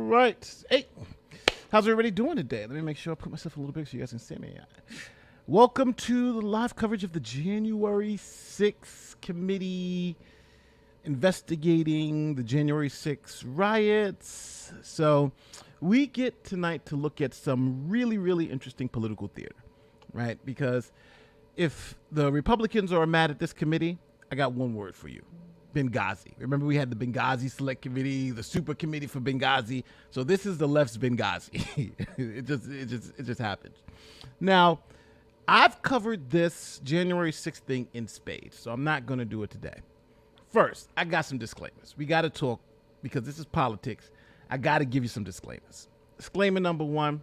right. Hey, how's everybody doing today? Let me make sure I put myself a little bit so you guys can see me. Welcome to the live coverage of the January 6th committee investigating the January 6th riots. So we get tonight to look at some really interesting political theater, right? Because if the Republicans are mad at this committee, I got one word for you. Benghazi. Remember we had the Benghazi Select Committee, the Super Committee for Benghazi. So this is the left's Benghazi. it just happened. Now, I've covered this January 6th thing in spades, so I'm not going to do it today. First, I got some disclaimers. We got to talk because this is politics. I got to give you some disclaimers. Disclaimer number one,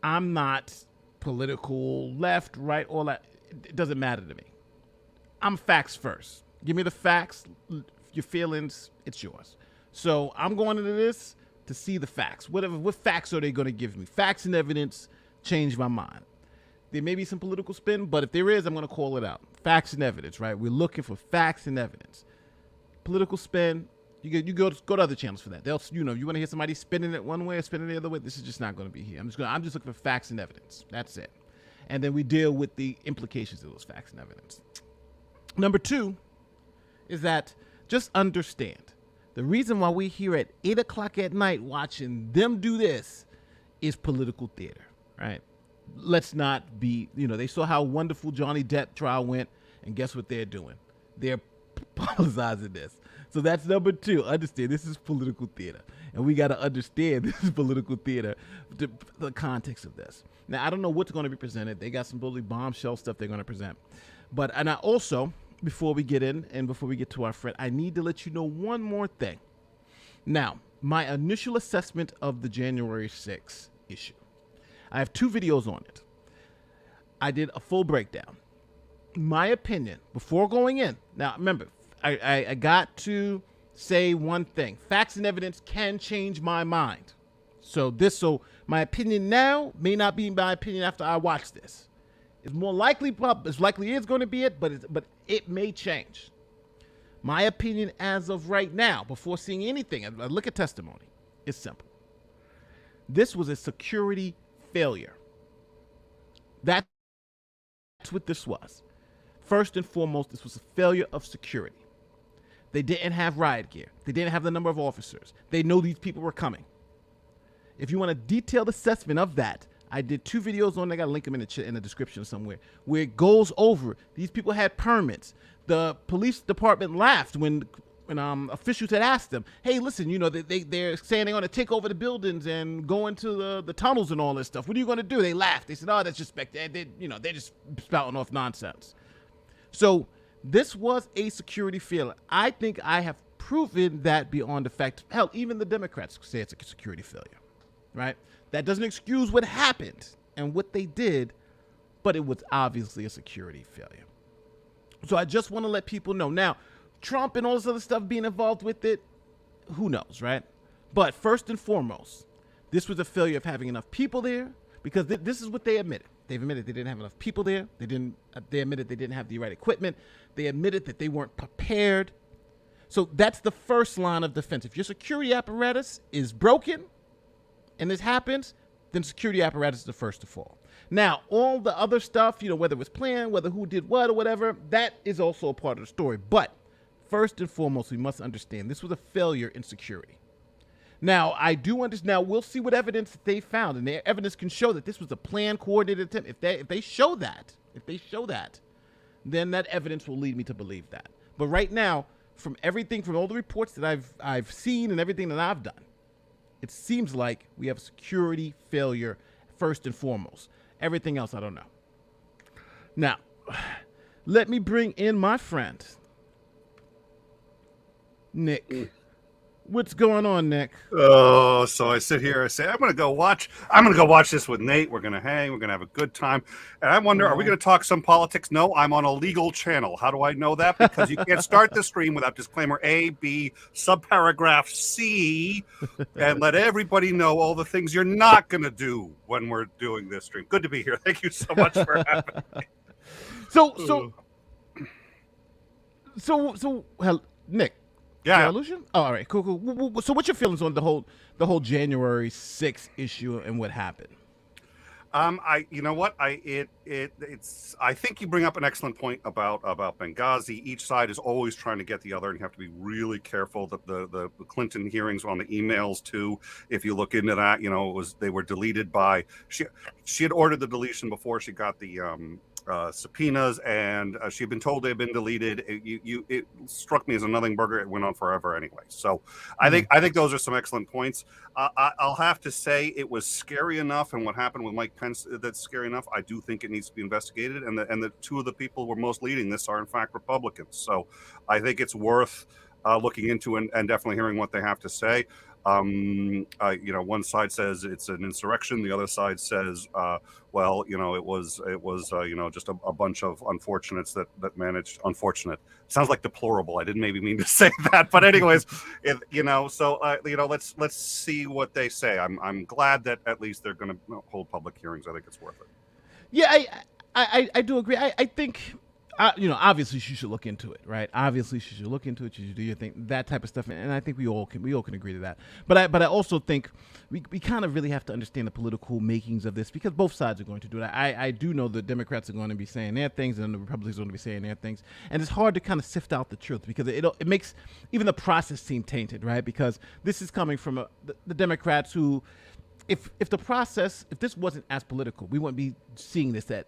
I'm not political, left, right, all that. It doesn't matter to me. I'm facts first. Give me the facts, your feelings, it's yours. So I'm going into this to see the facts. What facts are they going to give me? Facts and evidence change my mind. There may be some political spin, but if there is, I'm going to call it out. Facts and evidence, right? We're looking for facts and evidence. Political spin, you go to other channels for that. They'll, you want to hear somebody spinning it one way or spinning it the other way. This is just not going to be here. I'm just looking for facts and evidence. That's it. And then we deal with the implications of those facts and evidence. Number two is that just understand the reason why we're here at 8 o'clock at night watching them do this is political theater, right? Let's not be, they saw how wonderful Johnny Depp trial went, and guess what they're doing? They're publicizing this. So that's number two. Understand this is political theater, and we got to understand this is political theater, the context of this. Now, I don't know what's going to be presented. They got some bully bombshell stuff they're going to present. And I also, before we get in and before we get to our friend, I need to let you know one more thing. Now, my initial assessment of the January 6th issue. I have 2 videos on it. I did a full breakdown. My opinion, before going in. Now, remember, I got to say one thing. Facts and evidence can change my mind. So my opinion now may not be my opinion after I watch this. It's more likely, it's likely is going to be it, but it may change. My opinion as of right now, before seeing anything, I look at testimony, it's simple. This was a security failure. That's what this was. First and foremost, this was a failure of security. They didn't have riot gear. They didn't have the number of officers. They know these people were coming. If you want a detailed assessment of that, I did 2 videos on it. I got to link them in the description somewhere, where it goes over. These people had permits. The police department laughed when officials had asked them, hey, listen, they're saying they're going to take over the buildings and go into the tunnels and all this stuff. What are you going to do? They laughed. They said, oh, that's just, they're just spouting off nonsense. So this was a security failure. I think I have proven that beyond the fact. Hell, even the Democrats say it's a security failure, right? That doesn't excuse what happened and what they did, but it was obviously a security failure. So I just want to let people know. Now, Trump and all this other stuff being involved with it, who knows, right? But first and foremost, this was a failure of having enough people there, because this is what they admitted. They've admitted they didn't have enough people there. They admitted they didn't have the right equipment. They admitted that they weren't prepared. So that's the first line of defense. If your security apparatus is broken and this happens, then security apparatus is the first to fall. Now, all the other stuff, whether it was planned, whether who did what or whatever, that is also a part of the story. But first and foremost, we must understand this was a failure in security. Now, I do understand. Now, we'll see what evidence that they found, and their evidence can show that this was a planned, coordinated attempt. If they show that, then that evidence will lead me to believe that. But right now, from all the reports that I've seen and everything that I've done, it seems like we have security failure first and foremost. Everything else, I don't know. Now, let me bring in my friend, Nick. What's going on, Nick? Oh, so I sit here, I say, I'm going to go watch this with Nate. We're going to hang. We're going to have a good time. And I wonder, are we going to talk some politics? No, I'm on a legal channel. How do I know that? Because you can't start the stream without disclaimer A, B, subparagraph C, and let everybody know all the things you're not going to do when we're doing this stream. Good to be here. Thank you so much for having me. So, Nick, Yeah. Revolution? Oh, all right, cool. So, what's your feelings on the whole January 6th issue and what happened? You know what, it's. I think you bring up an excellent point about Benghazi. Each side is always trying to get the other, and you have to be really careful. That the Clinton hearings on the emails too. If you look into that, they were deleted by she had ordered the deletion before she got the subpoenas, and she had been told they had been deleted. It struck me as a nothing burger. It went on forever anyway. So I think those are some excellent points. I'll have to say it was scary enough, and what happened with Mike Pence, that's scary enough. I do think it needs to be investigated, and the two of the people who were most leading this are in fact Republicans. So I think it's worth looking into and definitely hearing what they have to say. One side says it's an insurrection, the other side says, well, it was just a bunch of unfortunates that managed. Unfortunate sounds like deplorable. I didn't maybe mean to say that, but anyways, let's see what they say. I'm glad that at least they're going to hold public hearings. I think it's worth it. Yeah, I do agree. I think. Obviously she should look into it, right? Obviously she should look into it. She should do your thing, that type of stuff, and I think we all can agree to that. But I also think we kind of really have to understand the political makings of this, because both sides are going to do that. I do know the Democrats are going to be saying their things, and the Republicans are going to be saying their things, and it's hard to kind of sift out the truth, because it makes even the process seem tainted, right? Because this is coming from the Democrats who, if this wasn't as political, we wouldn't be seeing this at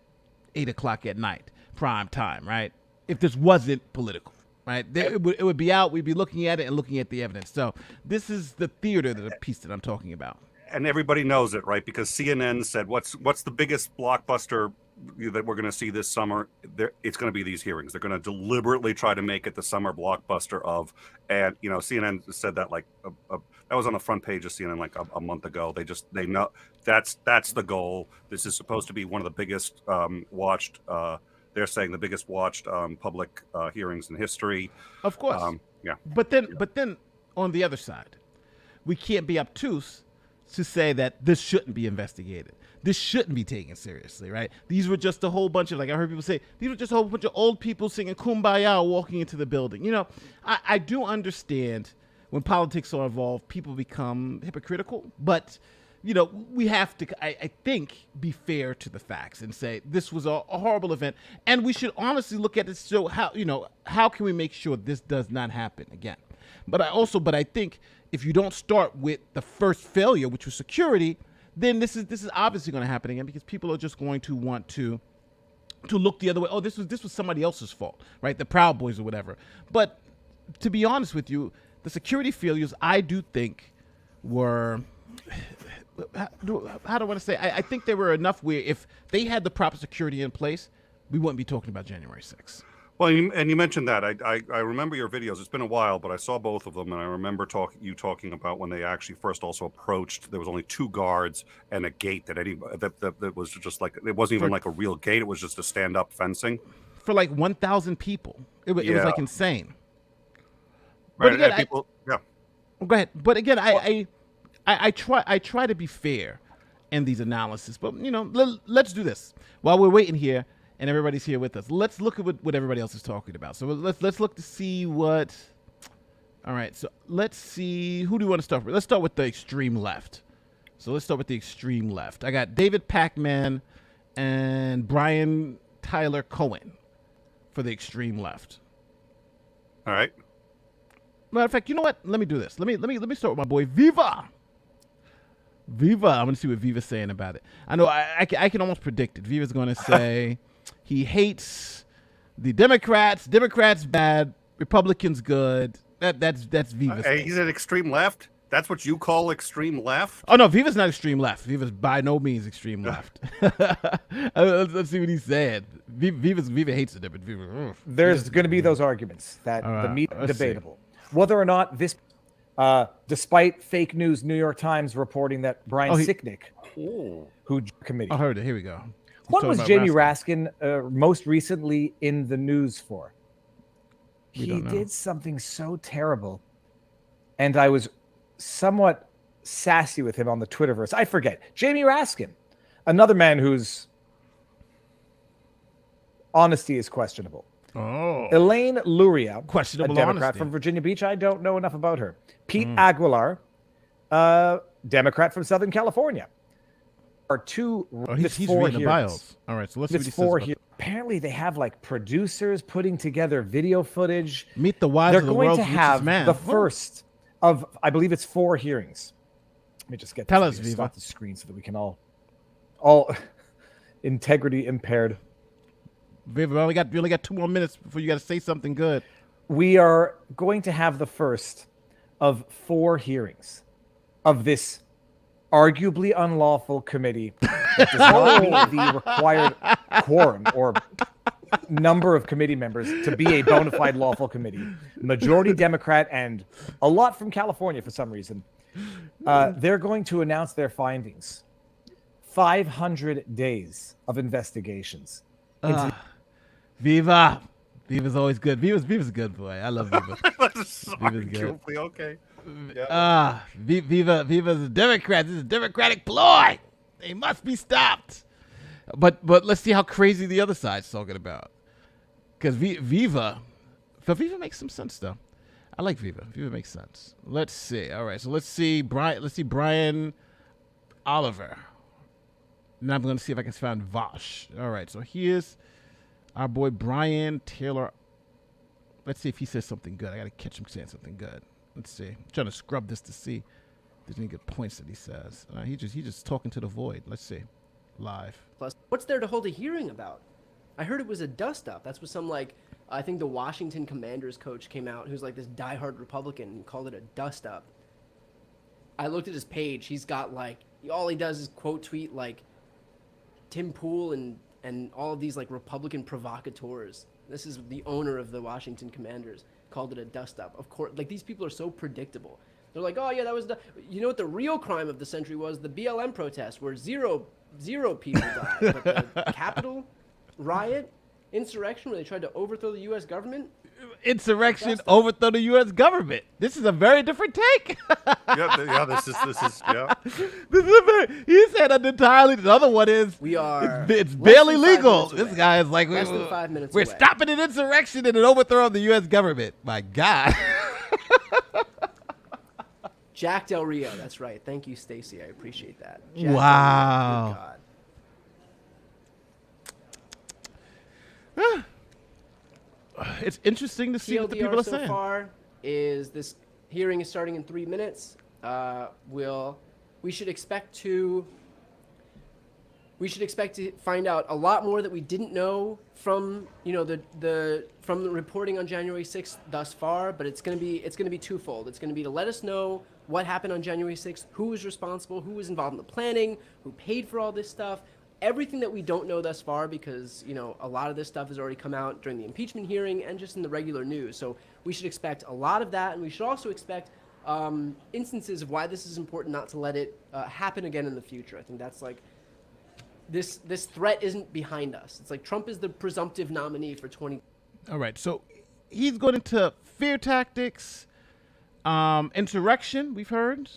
8:00 at night. Prime time, right? If this wasn't political, right? It would be out. We'd be looking at it and looking at the evidence. So this is the theater, the piece that I'm talking about. And everybody knows it, right? Because CNN said, what's the biggest blockbuster that we're going to see this summer? It's going to be these hearings. They're going to deliberately try to make it the summer blockbuster of, and CNN said that like that was on the front page of CNN like a month ago. They know that's the goal. This is supposed to be one of the biggest watched. They're saying the biggest watched public hearings in history. Of course. Yeah. But then on the other side, we can't be obtuse to say that this shouldn't be investigated. This shouldn't be taken seriously, right? These were just a whole bunch of, like I heard people say, these were just a whole bunch of old people singing Kumbaya walking into the building. I do understand when politics are involved, people become hypocritical, but we have to, I think, be fair to the facts and say this was a horrible event, and we should honestly look at it. So how can we make sure this does not happen again? But I think if you don't start with the first failure, which was security, then this is obviously going to happen again, because people are just going to want to look the other way. Oh, this was somebody else's fault, right? The Proud Boys or whatever. But to be honest with you, the security failures, I do think, were. How do I want to say? I think there were enough where if they had the proper security in place, we wouldn't be talking about January 6th. Well, and you mentioned that. I remember your videos. It's been a while, but I saw both of them, and I remember you talking about when they actually first also approached. There was only 2 guards and a gate that was just like, it wasn't even like a real gate. It was just a stand-up fencing for like 1,000 people. It was like insane. Right. But again, people, yeah. Go ahead. But again, I try to be fair in these analysis, but let's do this while we're waiting here and everybody's here with us. Let's look at what everybody else is talking about. So let's look to see what. All right, so let's see, who do you want to start with? Let's start with the extreme left. So let's start with the extreme left. I got David Pacman and Brian Tyler Cohen for the extreme left. All right. Matter of fact, you know what? Let me do this. Let me start with my boy Viva. Viva, I'm going to see what Viva's saying about it. I know I can almost predict it. Viva's going to say he hates the Democrats. Democrats bad. Republicans good. That's Viva's. He's at extreme left? That's what you call extreme left? Oh, no, Viva's not extreme left. Viva's by no means extreme left. Let's see what he's saying. Viva hates the Democrats. There's going to be those arguments that the meat debatable. See. Whether or not this... despite fake news, New York Times reporting that Brian Sicknick, who committee. I heard it. Here we go. What was Jamie Raskin most recently in the news for? He did something so terrible, and I was somewhat sassy with him on the Twitterverse. I forget. Jamie Raskin, another man whose honesty is questionable. Oh. Elaine Luria, Questionable a Democrat honesty. from Virginia Beach. I don't know enough about her. Pete Aguilar, Democrat from Southern California. Are two. He's four reading the bios. All right, so let's see what he says about Apparently, they have like producers putting together video footage. Meet the wives They're of the going world's to have richest man. the first of, I believe it's 4 hearings. Let me just get Tell this us, here, Viva. stop the screen so that we can all integrity impaired. Viva, we only got 2 more minutes before you got to say something good. We are going to have the first of 4 hearings of this arguably unlawful committee that does not meet the required quorum or number of committee members to be a bona fide lawful committee. Majority Democrat and a lot from California for some reason. They're going to announce their findings. 500 days of investigations. Viva. Viva's always good. Viva's a good boy. I love Viva. Sorry, Goofy. Okay. Viva's a Democrat. This is a Democratic ploy. They must be stopped. But let's see how crazy the other side's talking about. Because Viva makes some sense though. I like Viva. Viva makes sense. Let's see. All right, so let's see Brian Oliver. Now I'm going to see if I can find Vosh. All right, so here's our boy Brian Taylor. Let's see if he says something good. I got to catch him saying something good. Let's see. I'm trying to scrub this to see if there's any good points that he says. He's just talking to the void. Let's see. Live. Plus, what's there to hold a hearing about? I heard it was a dust-up. That's what some, I think the Washington Commanders coach came out, who's like this diehard Republican, and called it a dust-up. I looked at his page. He's got, all he does is quote tweet, Tim Pool and all of these, Republican provocateurs. This is the owner of the Washington Commanders. Called it a dust-up. Of course, these people are so predictable. They're like, oh, yeah, that was you know what the real crime of the century was? The BLM protest, where zero people died. But the Capitol riot, insurrection, where they tried to overthrow the U.S. government. Insurrection, overthrow the U.S. government. This is a very different take. This is. He said an entirely. The other one is it's barely legal. This guy is like less than 5 minutes we're away. stopping an insurrection and an overthrow of the U.S. government. My God. Jack Del Rio, that's right. Thank you, Stacey. I appreciate that. Jack Wow. Del Rio, good God. It's interesting to see what the people are so saying. far is this hearing is starting in 3 minutes. We should expect to find out a lot more that we didn't know from from the reporting on January 6th thus far. But it's gonna be twofold. It's gonna be to let us know what happened on January 6th, who was responsible, who was involved in the planning, who paid for all this stuff. Everything that we don't know thus far, because a lot of this stuff has already come out during the impeachment hearing and just in the regular news. So we should expect a lot of that, and we should also expect instances of why this is important not to let it happen again in the future. I think that's this threat isn't behind us. It's Trump is the presumptive nominee for 20. All right, so he's going into fear tactics, insurrection. We've heard,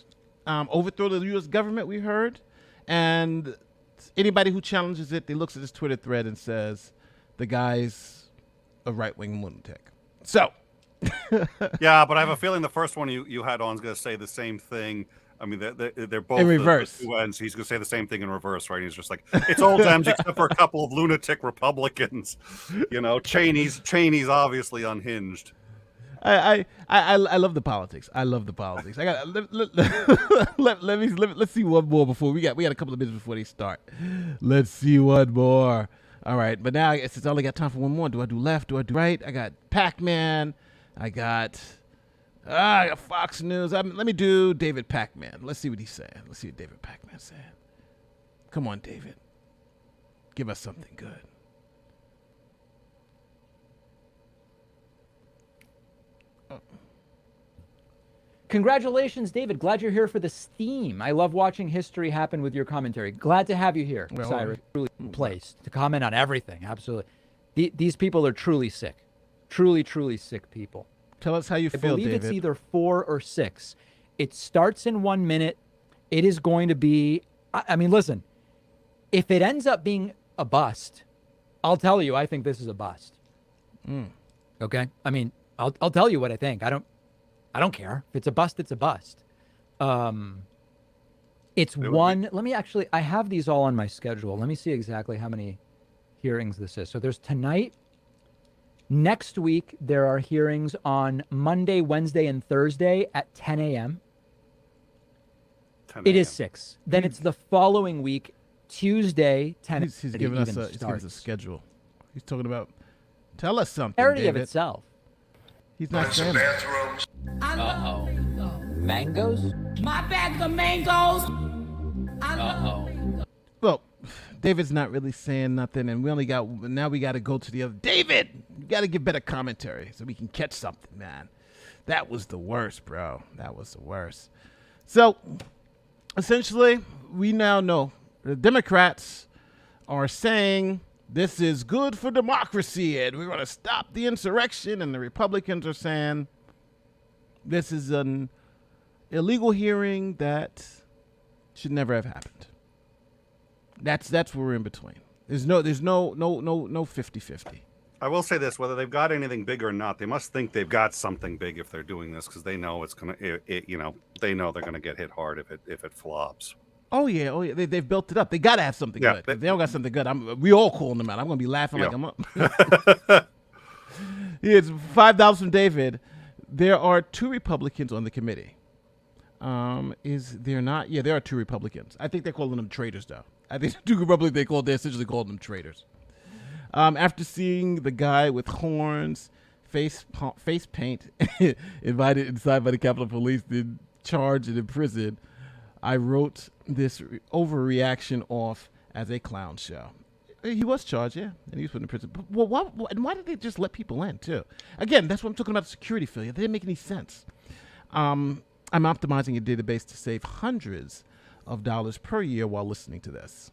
overthrow the U.S. government. We heard, and anybody who challenges it, they looks at this Twitter thread and says the guy's a right-wing lunatic. So, Yeah, but I have a feeling the first one you had on is going to say the same thing. I mean, they're both in reverse. The two ends. He's going to say the same thing in reverse, right? He's just like, it's all Dems except for a couple of lunatic Republicans. Cheney's obviously unhinged. I love the politics. I love the politics. I got let's see one more before we got a couple of minutes before they start. Let's see one more. All right, but now I guess it's only got time for one more. Do I do left? Do I do right? I got Pac-Man. I got Fox News. Let me do David Pac-Man. Let's see what he's saying. Let's see what David Pac-Man's saying. Come on, David. Give us something good. Congratulations, David. Glad you're here for the steam. I love watching history happen with your commentary. Glad to have you here, Cyrus. Truly placed to comment on everything. Absolutely. These people are truly sick. Truly, truly sick people. Tell us how you feel, David. I believe it's either 4 or 6. It starts in 1 minute. It is going to be, I mean, listen, if it ends up being a bust, I'll tell you, I think this is a bust. Okay, I mean, I'll tell you what I think. I don't care if it's a bust. It's a bust. It's one. Let me actually. I have these all on my schedule. Let me see exactly how many hearings this is. So there's tonight. Next week there are hearings on Monday, Wednesday, and Thursday at 10 a.m. It is 6. Then it's the following week, Tuesday, 10. He's giving us a schedule. He's talking about. Tell us something. Parody of David. itself. He's not saying that. Uh-oh. Mangoes? My bag of mangoes. Uh-oh. Well, David's not really saying nothing, and we got to go to the other. David, you got to give better commentary so we can catch something, man. That was the worst, bro. That was the worst. So, essentially, we now know the Democrats are saying this is good for democracy, and we're going to stop the insurrection, and the Republicans are saying this is an illegal hearing that should never have happened. That's what we're in between. There's no 50-50. I will say this: whether they've got anything big or not, they must think they've got something big if they're doing this, because they know it's gonna. They know they're gonna get hit hard if it flops. Oh yeah. They've built it up. They gotta have something good. If they don't got something good, we all calling them out. I'm gonna be laughing like I'm up. It's $5 from David. There are 2 Republicans on the committee. Is there not? Yeah, there are 2 Republicans. I think they're calling them traitors, though. I think the 2 Republicans they essentially called them traitors. After seeing the guy with horns, face paint, invited inside by the Capitol Police, then charged and imprisoned, I wrote this overreaction off as a clown show. He was charged, yeah, and he was put in prison. But why did they just let people in, too? Again, that's what I'm talking about, the security failure. That didn't make any sense. I'm optimizing a database to save hundreds of dollars per year while listening to this.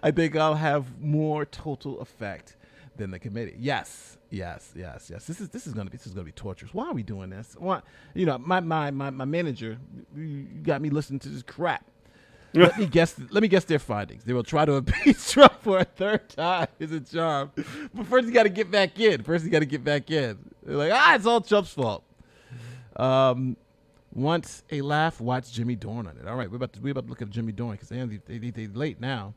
I think I'll have more total effect than the committee. Yes. This is gonna be torturous. Why are we doing this? Why, my manager got me listening to this crap. Let me guess their findings. They will try to impeach Trump for a 3rd time. It's a charm. But first, you got to get back in. They're like, it's all Trump's fault. Want a laugh? Watch Jimmy Dorn on it. All right, we're about to look at Jimmy Dorn because they're late now.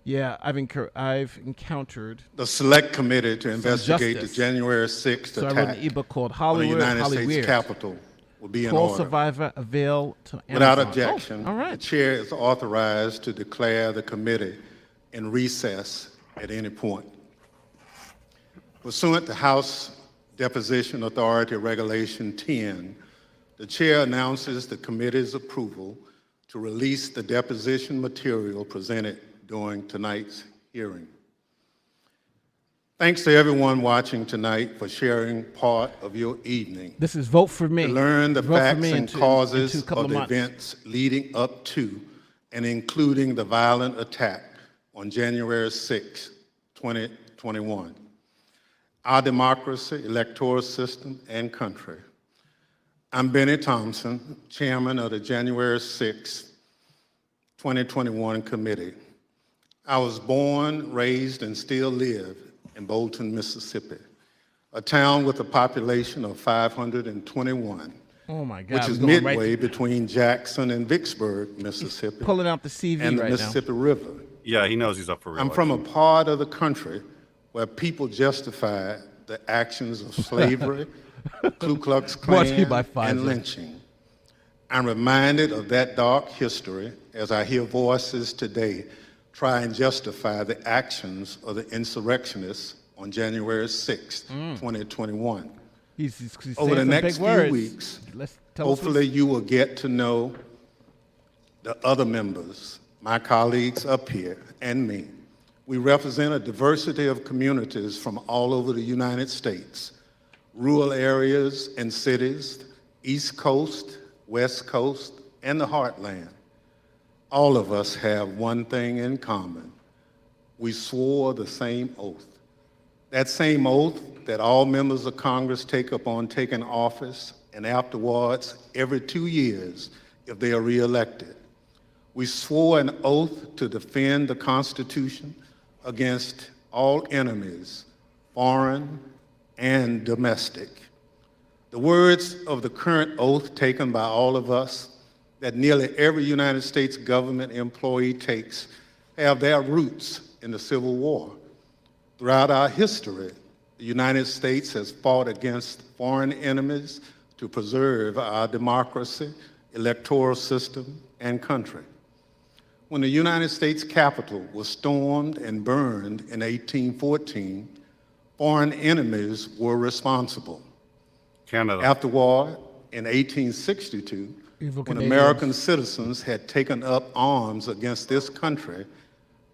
Yeah, I've encountered the Select Committee to investigate the January 6th attack. So I wrote an ebook called Hollywood, on the United States Capitol will be in order. Survivor avail to Amazon. Without objection, all right. The chair is authorized to declare the committee in recess at any point. Pursuant to House Deposition Authority Regulation 10, the chair announces the committee's approval to release the deposition material presented during tonight's hearing. Thanks to everyone watching tonight for sharing part of your evening. This is Vote for Me. To learn the facts and causes of the events leading up to and including the violent attack on January 6, 2021. Our democracy, electoral system, and country. I'm Benny Thompson, chairman of the January 6, 2021 committee. I was born, raised, and still live in Bolton, Mississippi, a town with a population of 521. Oh my God! Which is midway between Jackson and Vicksburg, Mississippi. He's pulling out the CV and the right Mississippi River. Yeah, he knows he's up for re-election. I'm from a part of the country where people justify the actions of slavery, Ku Klux Klan, and lynching. I'm reminded of that dark history as I hear voices today try and justify the actions of the insurrectionists on January 6, 2021. He's Over the next few weeks, hopefully you will get to know the other members, my colleagues up here, and me. We represent a diversity of communities from all over the United States, rural areas and cities, East Coast, West Coast, and the Heartland. All of us have one thing in common. We swore the same oath. That same oath that all members of Congress take upon taking office and afterwards every 2 years if they are reelected. We swore an oath to defend the Constitution against all enemies, foreign, and domestic. The words of the current oath taken by all of us that nearly every United States government employee takes have their roots in the Civil War. Throughout our history, the United States has fought against foreign enemies to preserve our democracy, electoral system, and country. When the United States Capitol was stormed and burned in 1814, foreign enemies were responsible. Canada. After war, in 1862, when American citizens had taken up arms against this country,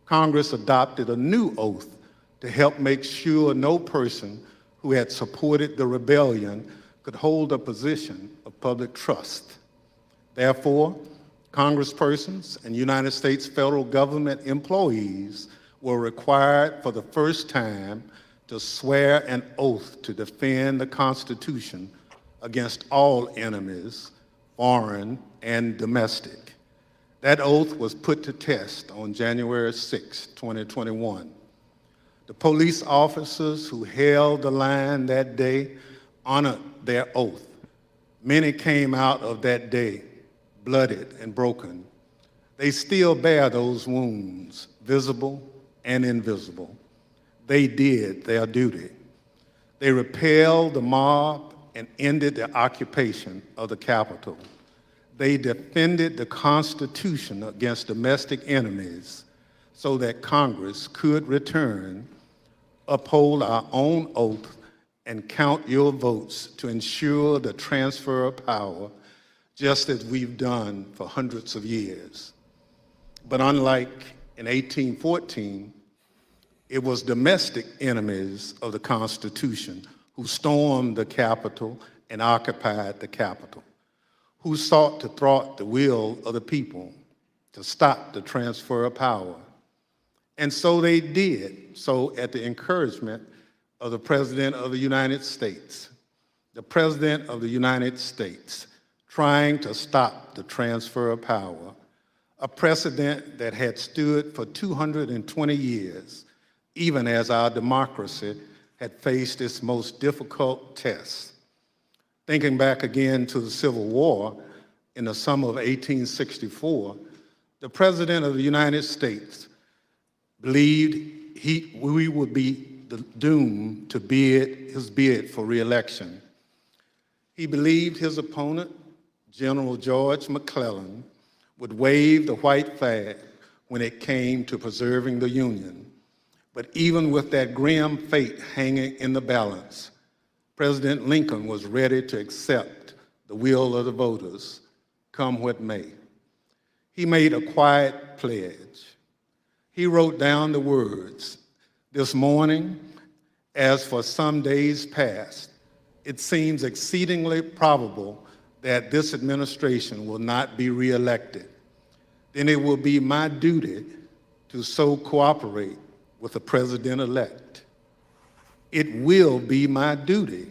Congress adopted a new oath to help make sure no person who had supported the rebellion could hold a position of public trust. Therefore, congresspersons and United States federal government employees were required for the first time to swear an oath to defend the Constitution against all enemies, foreign and domestic. That oath was put to test on January 6, 2021. The police officers who held the line that day honored their oath. Many came out of that day bloodied and broken. They still bear those wounds, visible and invisible. They did their duty. They repelled the mob and ended the occupation of the Capitol. They defended the Constitution against domestic enemies so that Congress could return, uphold our own oath, and count your votes to ensure the transfer of power, just as we've done for hundreds of years. But unlike in 1814, it was domestic enemies of the Constitution who stormed the Capitol and occupied the Capitol, who sought to thwart the will of the people to stop the transfer of power. And so they did, so at the encouragement of the President of the United States. The President of the United States trying to stop the transfer of power, a precedent that had stood for 220 years, even as our democracy had faced its most difficult tests. Thinking back again to the Civil War in the summer of 1864, the President of the United States believed we would be doomed to his bid for re-election. He believed his opponent, General George McClellan, would wave the white flag when it came to preserving the Union. But even with that grim fate hanging in the balance, President Lincoln was ready to accept the will of the voters, come what may. He made a quiet pledge. He wrote down the words, "This morning, as for some days past, it seems exceedingly probable that this administration will not be reelected. Then it will be my duty to so cooperate with the president-elect. It will be my duty."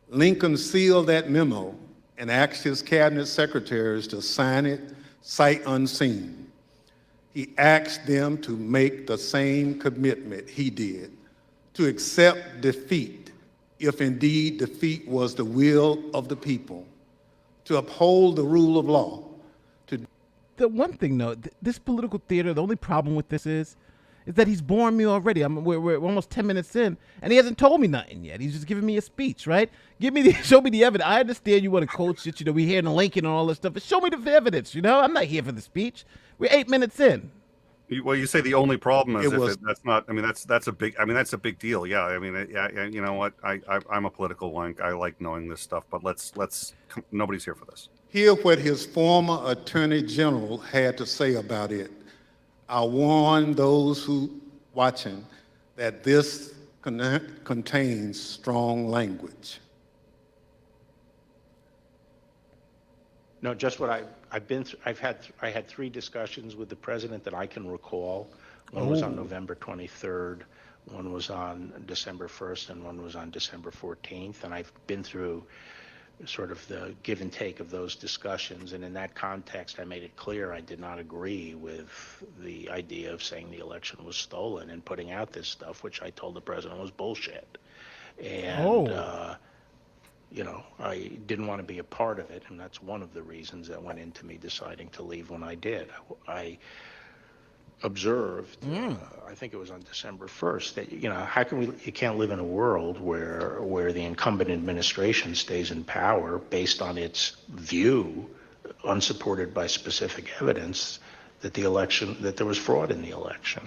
Lincoln sealed that memo and asked his cabinet secretaries to sign it sight unseen. He asked them to make the same commitment he did, to accept defeat, if indeed defeat was the will of the people, to uphold the rule of law. The one thing, though, this political theater, the only problem with this is that he's boring me already. We're almost 10 minutes in, and he hasn't told me nothing yet. He's just giving me a speech, right? Show me the evidence. I understand you want to coach it, we're here in Lincoln and all this stuff, but show me the evidence, I'm not here for the speech. We're 8 minutes in. Well, you say the only problem is that's not. I mean, that's a big. I mean, that's a big deal. Yeah. I mean, you know what? I'm a political wank. I like knowing this stuff. But let's. Nobody's here for this. Hear what his former Attorney General had to say about it. I warn those who watching that this contains strong language. No, just what I've been through. I had 3 discussions with the president that I can recall. One was on November 23rd, one was on December 1st, and one was on December 14th. And I've been through sort of the give and take of those discussions. And in that context, I made it clear I did not agree with the idea of saying the election was stolen and putting out this stuff, which I told the president was bullshit. And, you know, I didn't want to be a part of it, and that's one of the reasons that went into me deciding to leave when I did. I observed, I think it was on December 1st, that, you know, how can you can't live in a world where the incumbent administration stays in power based on its view, unsupported by specific evidence, that there was fraud in the election.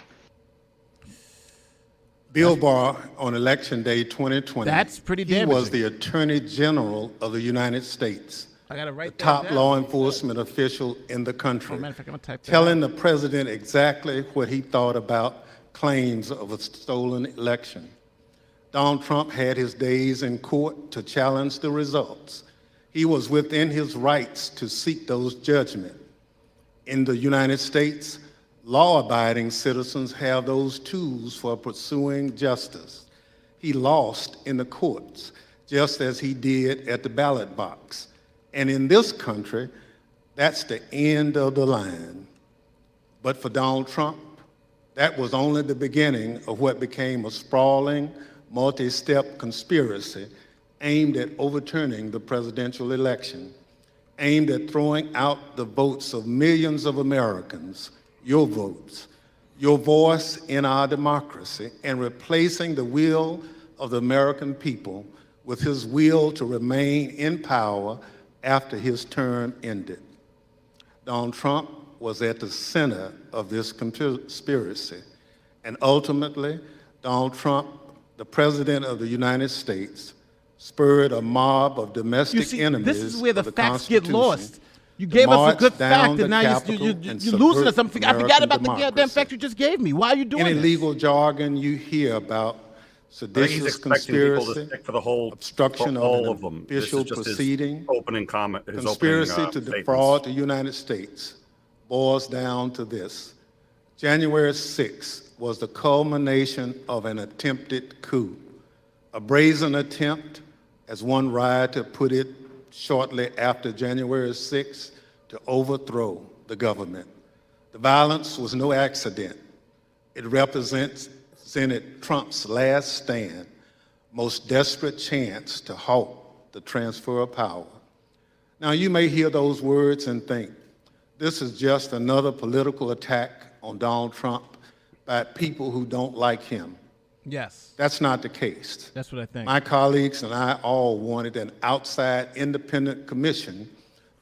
Bill Barr, on Election Day 2020, That's pretty he damaging. was the Attorney General of the United States, I gotta the write that top down. law enforcement official in the country, Matter of fact, I'm gonna type that telling the president exactly what he thought about claims of a stolen election. Donald Trump had his days in court to challenge the results. He was within his rights to seek those judgments. In the United States, law-abiding citizens have those tools for pursuing justice. He lost in the courts, just as he did at the ballot box. And in this country, that's the end of the line. But for Donald Trump, that was only the beginning of what became a sprawling, multi-step conspiracy aimed at overturning the presidential election, aimed at throwing out the votes of millions of Americans, your votes, your voice in our democracy, and replacing the will of the American people with his will to remain in power after his term ended. Donald Trump was at the center of this conspiracy, and ultimately, Donald Trump, the President of the United States, spurred a mob of domestic enemies. This is where the of facts get Constitution lost. You gave us a march good down fact, the and now Capitol you're and losing us. subvert I forgot about the American goddamn democracy. fact you just gave me. Why are you doing Any this? legal jargon you hear about I think he's seditious expecting people to conspiracy, stick for the whole, obstruction for of all an of them. This official is just proceeding, his opening comment, his conspiracy opening, to statements. defraud the United States boils down to this. January 6th was the culmination of an attempted coup, a brazen attempt, as one rioter put it shortly after January 6th, to overthrow the government. The violence was no accident. It represented Trump's last stand, most desperate chance to halt the transfer of power. Now, you may hear those words and think, this is just another political attack on Donald Trump by people who don't like him. Yes, That's not the case. that's what I think. My colleagues and I all wanted an outside independent commission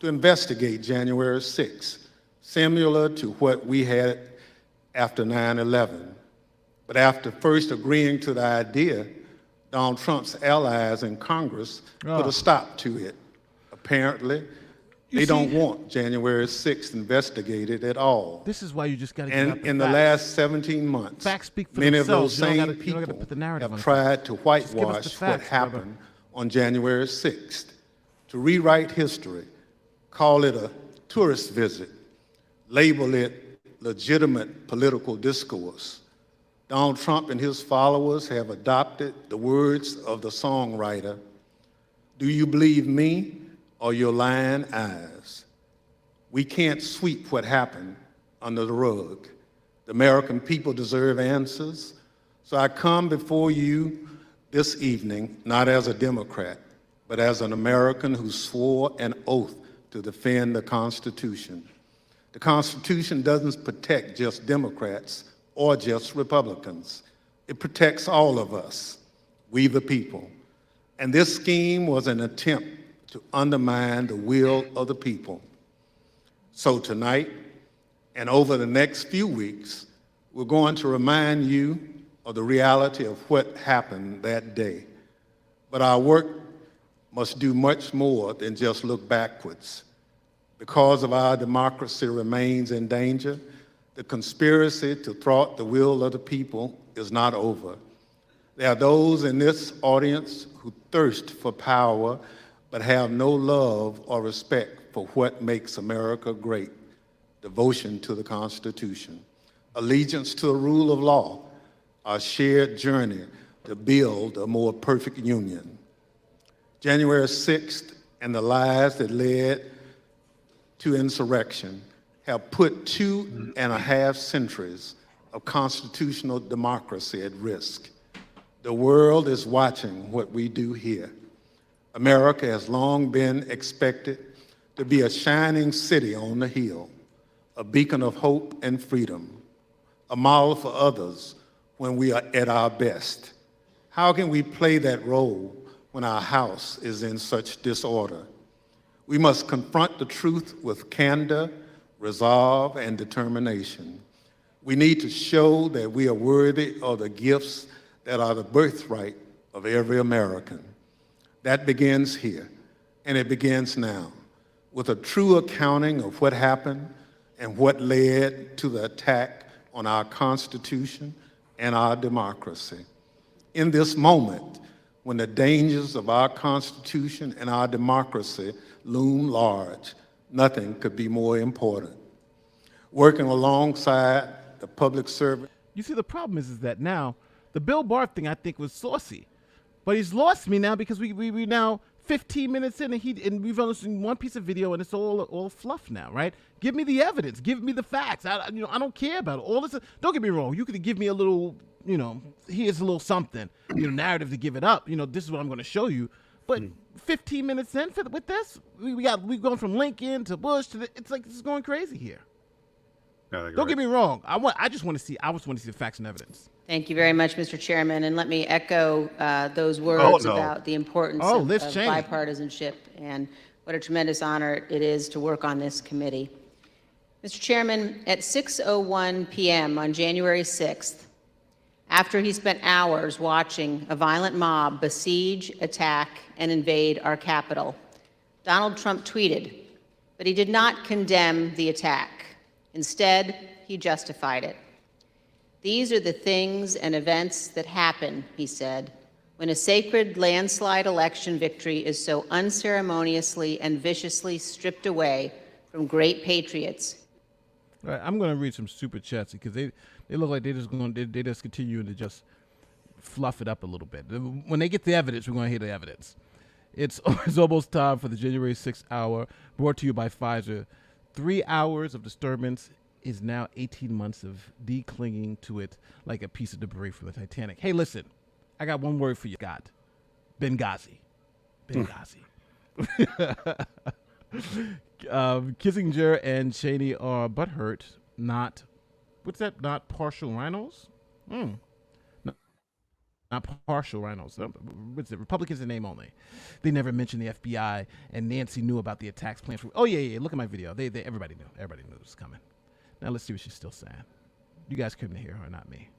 to investigate January 6th, similar to what we had after 9/11. But after first agreeing to the idea, Donald Trump's allies in Congress put a stop to it. Apparently, they don't want January 6th investigated at all. This is why you just got to get out And the in the facts. last 17 months, Facts speak for many of those themselves. You don't same gotta- you don't gotta people put the narrative on have it. tried to Just give us the whitewash what facts, brother. happened on January 6th, to rewrite history, call it a tourist visit, label it legitimate political discourse. Donald Trump and his followers have adopted the words of the songwriter, "Do you believe me or your lying eyes?" We can't sweep what happened under the rug. The American people deserve answers. So I come before you this evening, not as a Democrat, but as an American who swore an oath to defend the Constitution. The Constitution doesn't protect just Democrats or just Republicans. It protects all of us, we the people. And this scheme was an attempt to undermine the will of the people. So tonight, and over the next few weeks, we're going to remind you of the reality of what happened that day. But our work must do much more than just look backwards. Because of our democracy remains in danger, the conspiracy to thwart the will of the people is not over. There are those in this audience who thirst for power but have no love or respect for what makes America great: devotion to the Constitution, allegiance to the rule of law, our shared journey to build a more perfect union. January 6th and the lies that led to insurrection have put 2.5 centuries of constitutional democracy at risk. The world is watching what we do here. America has long been expected to be a shining city on the hill, a beacon of hope and freedom, a model for others when we are at our best. How can we play that role when our house is in such disorder? We must confront the truth with candor, resolve, and determination. We need to show that we are worthy of the gifts that are the birthright of every American. That begins here, and it begins now, with a true accounting of what happened and what led to the attack on our Constitution and our democracy. In this moment, when the dangers of our Constitution and our democracy loom large, nothing could be more important. Working alongside the public servant. You see, the problem is that now the Bill Barr thing I think was saucy, but he's lost me now because we now 15 minutes in and we've only seen one piece of video and it's all fluff now, right? Give me the evidence, give me the facts. I don't care about it. All this. Don't get me wrong. You could give me a little, here's a little something, narrative to give it up. This is what I'm going to show you. But 15 minutes in with this, we've gone from Lincoln to Bush to it's like this is going crazy here. Yeah, don't get me wrong. I just want to see the facts and evidence. Thank you very much, Mr. Chairman. And let me echo those words about the importance of bipartisanship and what a tremendous honor it is to work on this committee. Mr. Chairman, at 6:01 p.m. on January 6th, after he spent hours watching a violent mob besiege, attack, and invade our Capitol, Donald Trump tweeted, but he did not condemn the attack. Instead, he justified it. These are the things and events that happen, he said, when a sacred landslide election victory is so unceremoniously and viciously stripped away from great patriots. All right, I'm going to read some super chats because they look like they just continue to just fluff it up a little bit. When they get the evidence, we're going to hear the evidence. It's almost time for the January 6th hour, brought to you by Pfizer. 3 hours of disturbance is now 18 months of declinging to it like a piece of debris from the Titanic. Hey, listen, I got one word for you, God. Benghazi. Kissinger and Cheney are butthurt, not partial rhinos? Not partial rhinos. What's it? Republicans in name only. They never mentioned the FBI, and Nancy knew about the attacks planned for. Oh yeah. Look at my video. Everybody knew. Everybody knew it was coming. Now let's see what she's still saying. You guys couldn't hear her, not me.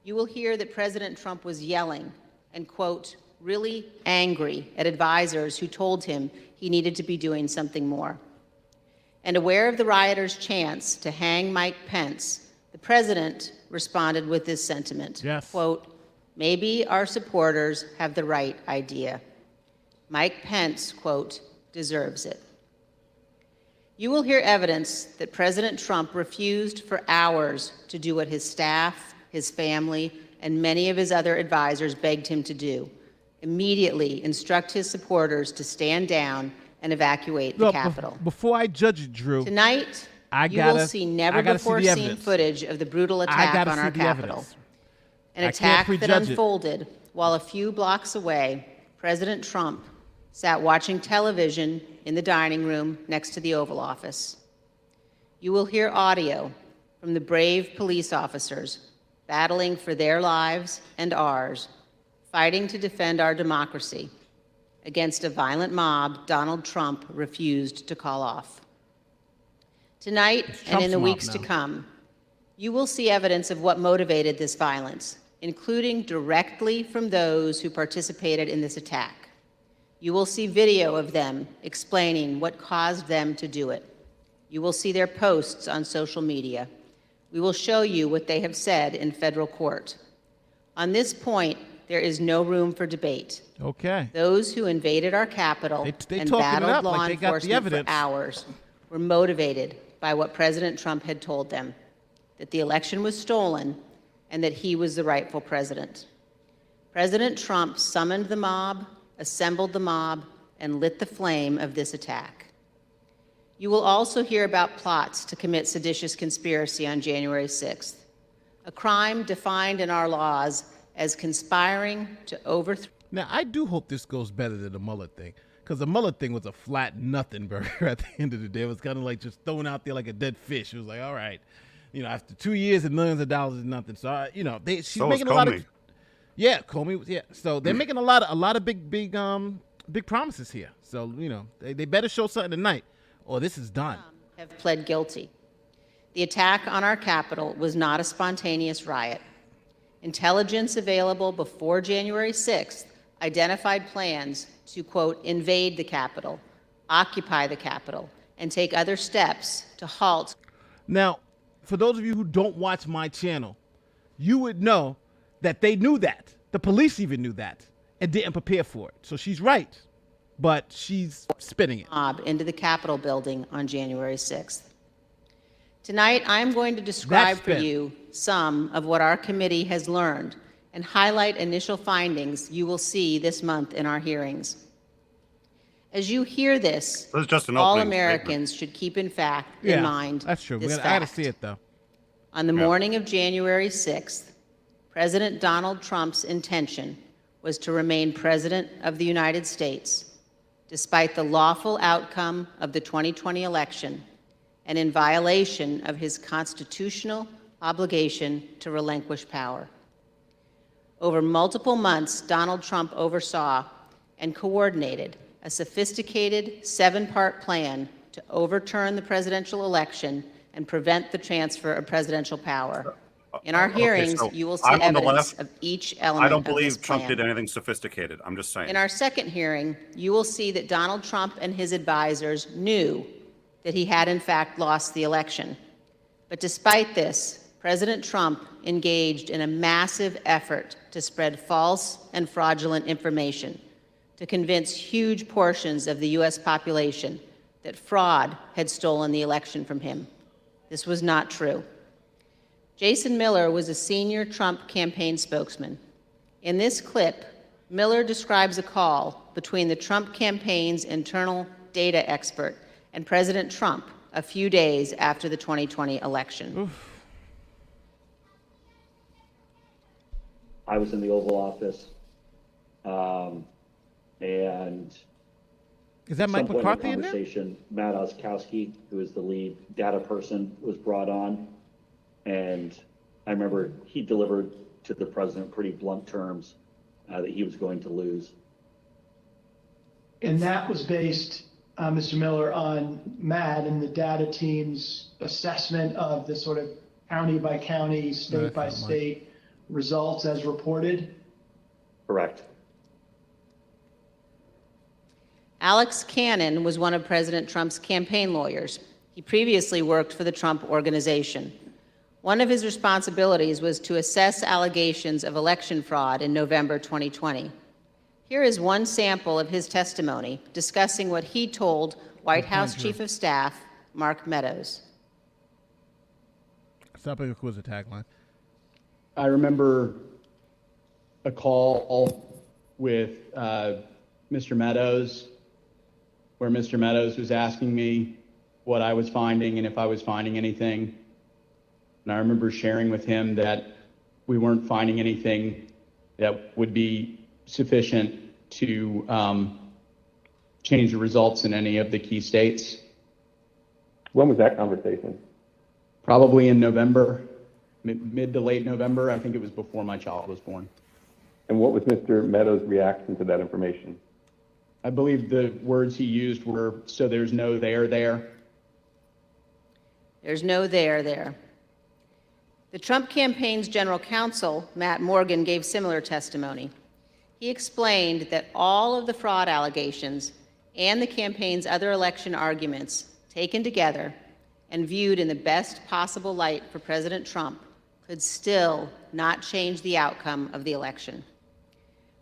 You will hear that President Trump was yelling and, quote, really angry at advisors who told him he needed to be doing something more. And aware of the rioters' chance to hang Mike Pence, the president responded with this sentiment, quote, maybe our supporters have the right idea. Mike Pence, quote, deserves it. You will hear evidence that President Trump refused for hours to do what his staff, his family, and many of his other advisors begged him to do. Immediately instruct his supporters to stand down and evacuate the Capitol. Before I judge you, Drew, tonight, you will see never-before-seen footage of the brutal attack on our Capitol. An attack that unfolded while a few blocks away, President Trump sat watching television in the dining room next to the Oval Office. You will hear audio from the brave police officers battling for their lives and ours, fighting to defend our democracy against a violent mob Donald Trump refused to call off. Tonight and in the weeks to come, you will see evidence of what motivated this violence, including directly from those who participated in this attack. You will see video of them explaining what caused them to do it. You will see their posts on social media. We will show you what they have said in federal court. On this point, there is no room for debate. Okay. Those who invaded our Capitol and battled law enforcement for hours were motivated by what President Trump had told them, that the election was stolen and that he was the rightful president. President Trump summoned the mob, assembled the mob, and lit the flame of this attack. You will also hear about plots to commit seditious conspiracy on January 6th, a crime defined in our laws as conspiring to overthrow. Now, I do hope this goes better than the Mueller thing, because the Mueller thing was a flat nothing burger at the end of the day. It was kind of like just thrown out there like a dead fish. It was like, all right, after 2 years and millions of dollars is nothing. So, she's making a lot of, Comey, yeah. So they're making a lot of big promises here. So, they better show something tonight, or this is done. Have pled guilty. The attack on our Capitol was not a spontaneous riot. Intelligence available before January 6th identified plans to, quote, invade the Capitol, occupy the Capitol, and take other steps to halt. Now, for those of you who don't watch my channel, you would know that they knew that. The police even knew that and didn't prepare for it. So she's right, but she's spinning it. Mob into the Capitol building on January 6th. Tonight, I'm going to describe for you some of what our committee has learned and highlight initial findings you will see this month in our hearings. As you hear this, all Americans should keep in mind that's true. This I got to see it, though. On the morning of January 6th, President Donald Trump's intention was to remain President of the United States, despite the lawful outcome of the 2020 election and in violation of his constitutional obligation to relinquish power. Over multiple months, Donald Trump oversaw and coordinated a sophisticated 7-part plan to overturn the presidential election and prevent the transfer of presidential power. In our hearings, you will see evidence of each element I don't of this believe Trump plan. did anything sophisticated. I'm just saying. In our second hearing, you will see that Donald Trump and his advisors knew that he had in fact lost the election. But despite this, President Trump engaged in a massive effort to spread false and fraudulent information to convince huge portions of the U.S. population that fraud had stolen the election from him. This was not true. Jason Miller was a senior Trump campaign spokesman. In this clip, Miller describes a call between the Trump campaign's internal data expert and President Trump a few days after the 2020 election. Oof. I was in the Oval Office, and is that Mike McCarthy in there? Matt Oskowski, who is the lead data person, was brought on, and I remember he delivered to the president pretty blunt terms that he was going to lose. And that was based, Mr. Miller, on Matt and the data team's assessment of the sort of county by county, state by state results as reported? Correct. Alex Cannon was one of President Trump's campaign lawyers. He previously worked for the Trump Organization. One of his responsibilities was to assess allegations of election fraud in November 2020. Here is one sample of his testimony discussing what he told White House Chief of Staff Mark Meadows. Stop it was a tagline. I remember a call with Mr. Meadows, where Mr. Meadows was asking me what I was finding and if I was finding anything. And I remember sharing with him that we weren't finding anything that would be sufficient to change the results in any of the key states. When was that conversation? Probably in November, mid to late November. I think it was before my child was born. And what was Mr. Meadows' reaction to that information? I believe the words he used were, so there's no there there. There's no there there. The Trump campaign's general counsel, Matt Morgan, gave similar testimony. He explained that all of the fraud allegations and the campaign's other election arguments taken together and viewed in the best possible light for President Trump could still not change the outcome of the election.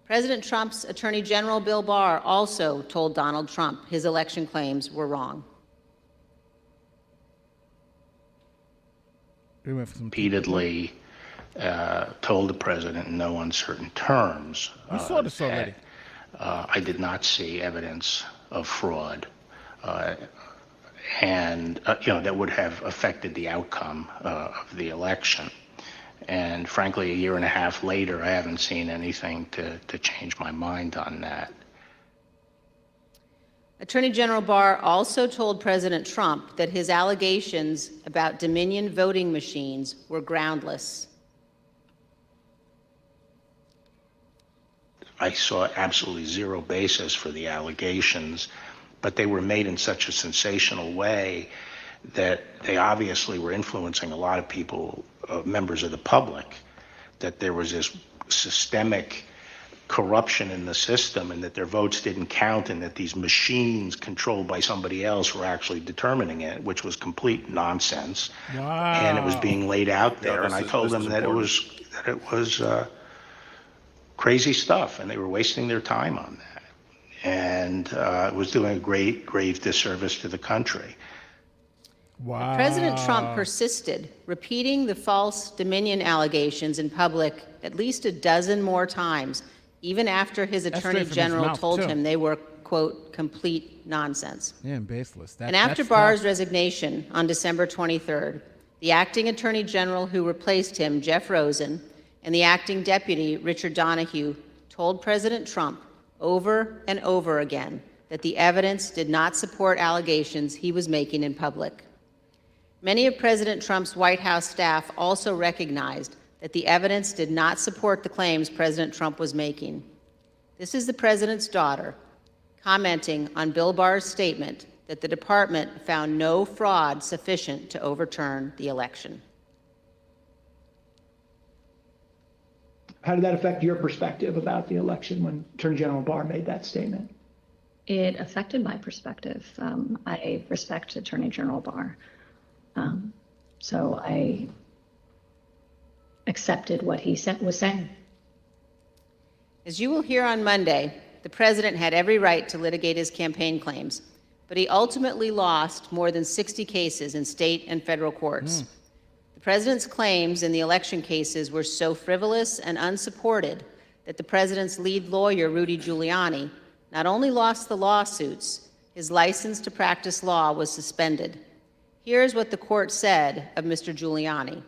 President Trump's Attorney General Bill Barr also told Donald Trump his election claims were wrong. Repeatedly told the president in no uncertain terms we saw this already. I did not see evidence of fraud, and that would have affected the outcome of the election. And frankly, a year and a half later, I haven't seen anything to change my mind on that. Attorney General Barr also told President Trump that his allegations about Dominion voting machines were groundless. I saw absolutely zero basis for the allegations, but they were made in such a sensational way that they obviously were influencing a lot of people, members of the public, that there was this systemic corruption in the system and that their votes didn't count and that these machines controlled by somebody else were actually determining it, which was complete nonsense. Wow. And it was being laid out there. Yeah, and I told them that it was crazy stuff, and they were wasting their time on that. And it was doing a grave disservice to the country. Wow. President Trump persisted, repeating the false Dominion allegations in public at least a dozen more times, even after his attorney general told him they were, quote, complete nonsense. Yeah, and baseless. And after Barr's resignation on December 23rd, the acting attorney general who replaced him, Jeff Rosen, and the acting deputy, Richard Donahue, told President Trump over and over again that the evidence did not support allegations he was making in public. Many of President Trump's White House staff also recognized that the evidence did not support the claims President Trump was making. This is the president's daughter commenting on Bill Barr's statement that the department found no fraud sufficient to overturn the election. How did that affect your perspective about the election when Attorney General Barr made that statement? It affected my perspective. I respect Attorney General Barr. So I accepted what he was saying. As you will hear on Monday, the president had every right to litigate his campaign claims, but he ultimately lost more than 60 cases in state and federal courts. The president's claims in the election cases were so frivolous and unsupported that the president's lead lawyer, Rudy Giuliani, not only lost the lawsuits, his license to practice law was suspended. Here's what the court said of Mr. Giuliani.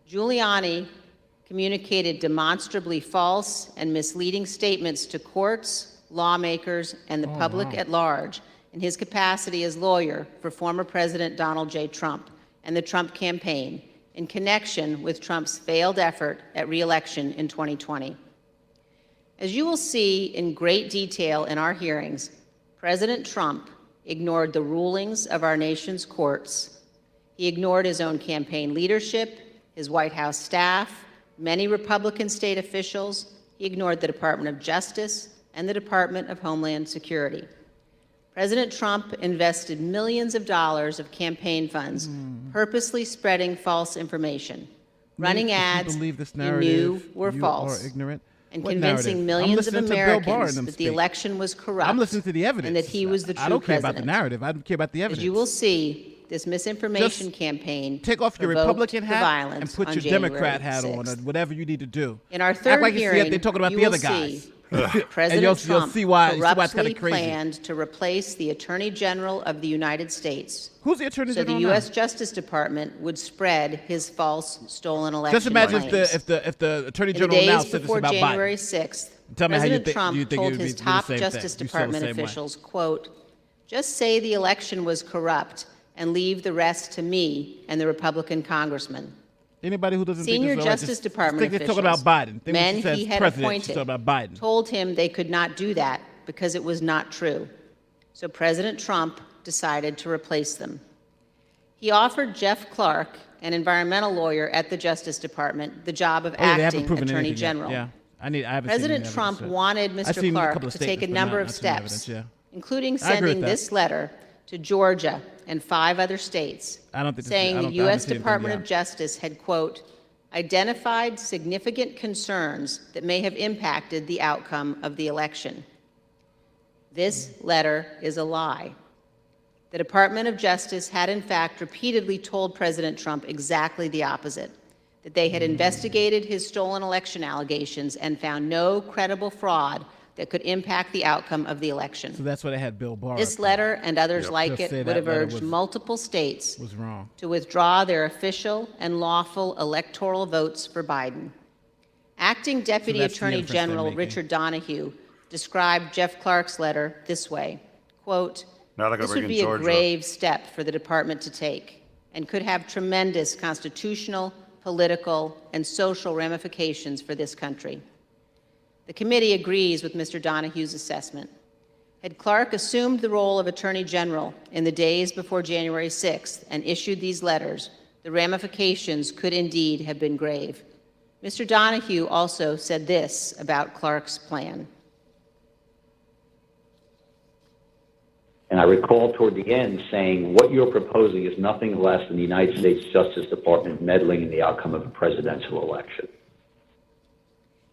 Giuliani communicated demonstrably false and misleading statements to courts, lawmakers, and the public at large in his capacity as lawyer for former President Donald J. Trump and the Trump campaign in connection with Trump's failed effort at re-election in 2020. As you will see in great detail in our hearings, President Trump ignored the rulings of our nation's courts. He ignored his own campaign leadership, his White House staff, many Republican state officials. He ignored the Department of Justice and the Department of Homeland Security. President Trump invested millions of dollars of campaign funds purposely spreading false information, running ads he knew were false, and convincing millions of Americans that the election was corrupt. I'm listening to the evidence. And that he was the true I don't care president. about the narrative. I don't care about the evidence. As you will see, this misinformation campaign take off your Republican hat and put your January Democrat hat 6th. on, or whatever you need to do. In our Act third like hearing, they're talking about you the will other guys. see President Trump see why it's corruptly kinda crazy. planned to replace the Attorney General of the United States. Who's the Attorney So General the now? U.S. Justice Department would spread his false, stolen election Just imagine claims. if the Attorney In the General now days said this before about January Biden. 6th, Tell me how President you Trump think it told would his be the top same Justice thing. You feel the Department same way. officials, quote, just say the election was corrupt and leave the rest to me and the Republican congressman. Anybody who doesn't Senior think this is Justice Department think officials, they're talking about Biden. Think when men she says he had president, she's appointed, talking about Biden. told him they could not do that because it was not true. So President Trump decided to replace them. He offered Jeff Clark, an environmental lawyer at the Justice Department, the job of They haven't acting proven Attorney anything yet. General. Yeah, I haven't seen President any Trump evidence yet. wanted I've Mr. seen a Clark couple of to take a statements, but number not of too many steps, evidence, including I agree with sending that. this letter to Georgia and 5 other states, saying the U.S. Department of Justice had, quote, identified significant concerns that may have impacted the outcome of the election. This letter is a lie. The Department of Justice had, in fact, repeatedly told President Trump exactly the opposite, that they had investigated his stolen election allegations and found no credible fraud that could impact the outcome of the election. So that's why they had Bill Barr. This letter and others like Just it say would that have letter urged multiple states was wrong. to withdraw their official and lawful electoral votes for Biden. Acting Deputy that's the Attorney inference they're General making. Richard Donahue described Jeff Clark's letter this way, quote, Now they're gonna "This bring would in be a Georgia. grave step for the department to take and could have tremendous constitutional, political, and social ramifications for this country." The committee agrees with Mr. Donahue's assessment. Had Clark assumed the role of Attorney General in the days before January 6th and issued these letters, the ramifications could indeed have been grave. Mr. Donahue also said this about Clark's plan. And I recall toward the end saying, what you're proposing is nothing less than the United States Justice Department meddling in the outcome of a presidential election.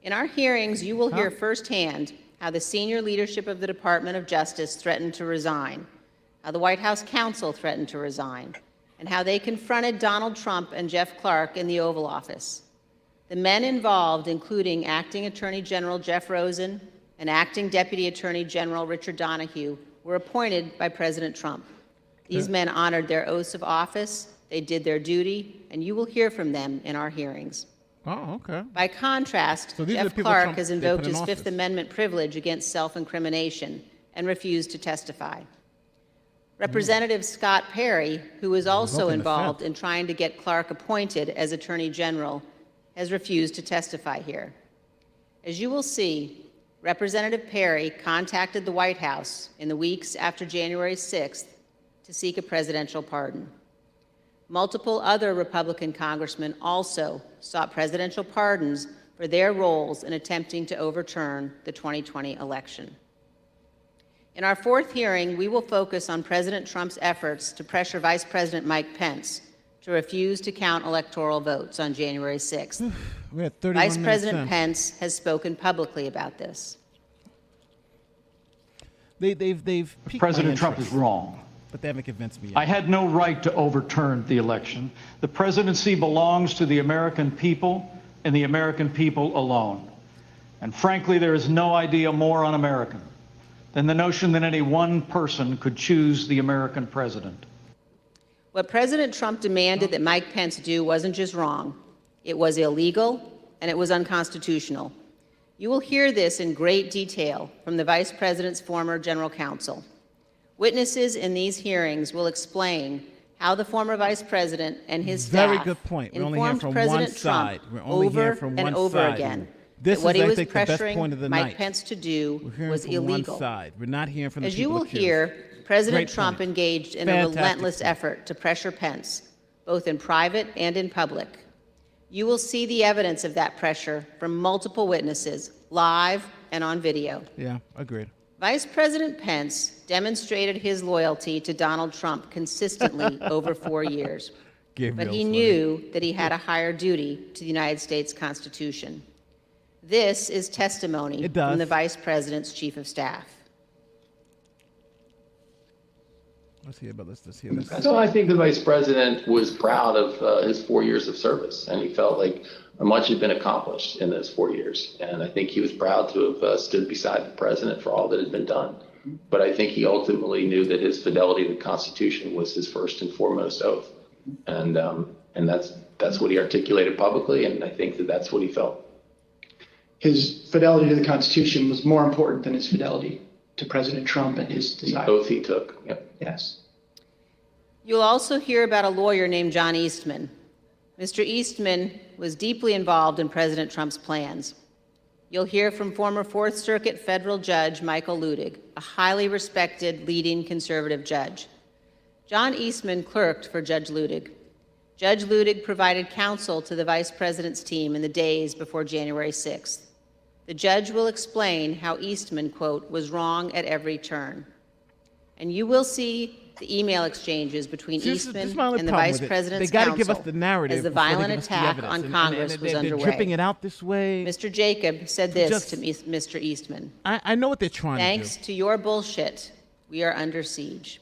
In our hearings, you will hear firsthand how the senior leadership of the Department of Justice threatened to resign, how the White House counsel threatened to resign, and how they confronted Donald Trump and Jeff Clark in the Oval Office. The men involved, including Acting Attorney General Jeff Rosen and Acting Deputy Attorney General Richard Donahue, were appointed by President Trump. These men honored their oaths of office, they did their duty, and you will hear from them in our hearings. Oh, okay. By contrast, So these are the Jeff people Clark Trump- has they invoked put in his Fifth office. Amendment privilege against self-incrimination and refused to testify. Representative Scott Perry, who was also Invoking the involved Fifth. in trying to get Clark appointed as Attorney General, has refused to testify here. As you will see, Representative Perry contacted the White House in the weeks after January 6th to seek a presidential pardon. Multiple other Republican congressmen also sought presidential pardons for their roles in attempting to overturn the 2020 election. In our fourth hearing, we will focus on President Trump's efforts to pressure Vice President Mike Pence to refuse to count electoral votes on January 6th. We had 31 Vice minutes President in. Pence has spoken publicly about this. They've piqued my President Trump interest, is wrong. but they haven't convinced me yet. I had no right to overturn the election. The presidency belongs to the American people and the American people alone. And frankly, there is no idea more un-American than the notion that any one person could choose the American president. What President Trump demanded that Mike Pence do wasn't just wrong, it was illegal and it was unconstitutional. You will hear this in great detail from the Vice President's former general counsel. Witnesses in these hearings will explain how the former Vice President and his staff Very good point. We're only hearing informed from President one side. Trump We're only over hearing from and one over side. again This that what is, he I was think, the best pressuring point of the Mike night. Pence to We're do hearing was from illegal. one side. We're not hearing from the As you people will accused. hear, President Great Trump point. engaged in a Fantastic relentless point. effort to pressure Pence, both in private and in public. You will see the evidence of that pressure from multiple witnesses, live and on video. Yeah, agreed. Vice President Pence demonstrated his loyalty to Donald Trump consistently over 4 years. But he knew that he had a higher duty to the United States Constitution. This is testimony from the Vice President's Chief of Staff. Let's hear this. So I think the vice president was proud of his 4 years of service, and he felt like much had been accomplished in those 4 years. And I think he was proud to have stood beside the president for all that had been done. But I think he ultimately knew that his fidelity to the Constitution was his first and foremost oath. And that's what he articulated publicly, and I think that that's what he felt. His fidelity to the Constitution was more important than his fidelity to President Trump and his desire. The oath he took. Yep. Yes. You'll also hear about a lawyer named John Eastman. Mr. Eastman was deeply involved in President Trump's plans. You'll hear from former Fourth Circuit federal judge Michael Ludig, a highly respected leading conservative judge. John Eastman clerked for Judge Ludig. Judge Ludig provided counsel to the vice president's team in the days before January 6th. The judge will explain how Eastman, quote, was wrong at every turn. And you will see the email exchanges between Eastman and the vice president's counsel. They got counsel to give us the narrative as the before they violent give us the attack evidence. on And Congress was they're underway. dripping it out this way. Mr. Jacob said this to Mr. Eastman. I know what they're trying Thanks to do. to your bullshit, we are under siege.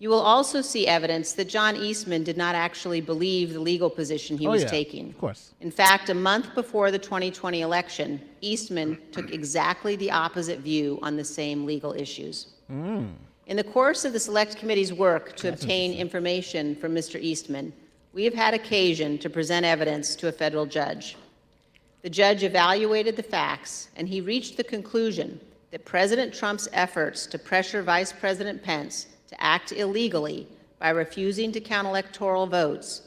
You will also see evidence that John Eastman did not actually believe the legal position he was taking. Of course. In fact, a month before the 2020 election, Eastman took exactly the opposite view on the same legal issues. In the course of the Select Committee's work to obtain information from Mr. Eastman, we have had occasion to present evidence to a federal judge. The judge evaluated the facts, and he reached the conclusion that President Trump's efforts to pressure Vice President Pence to act illegally by refusing to count electoral votes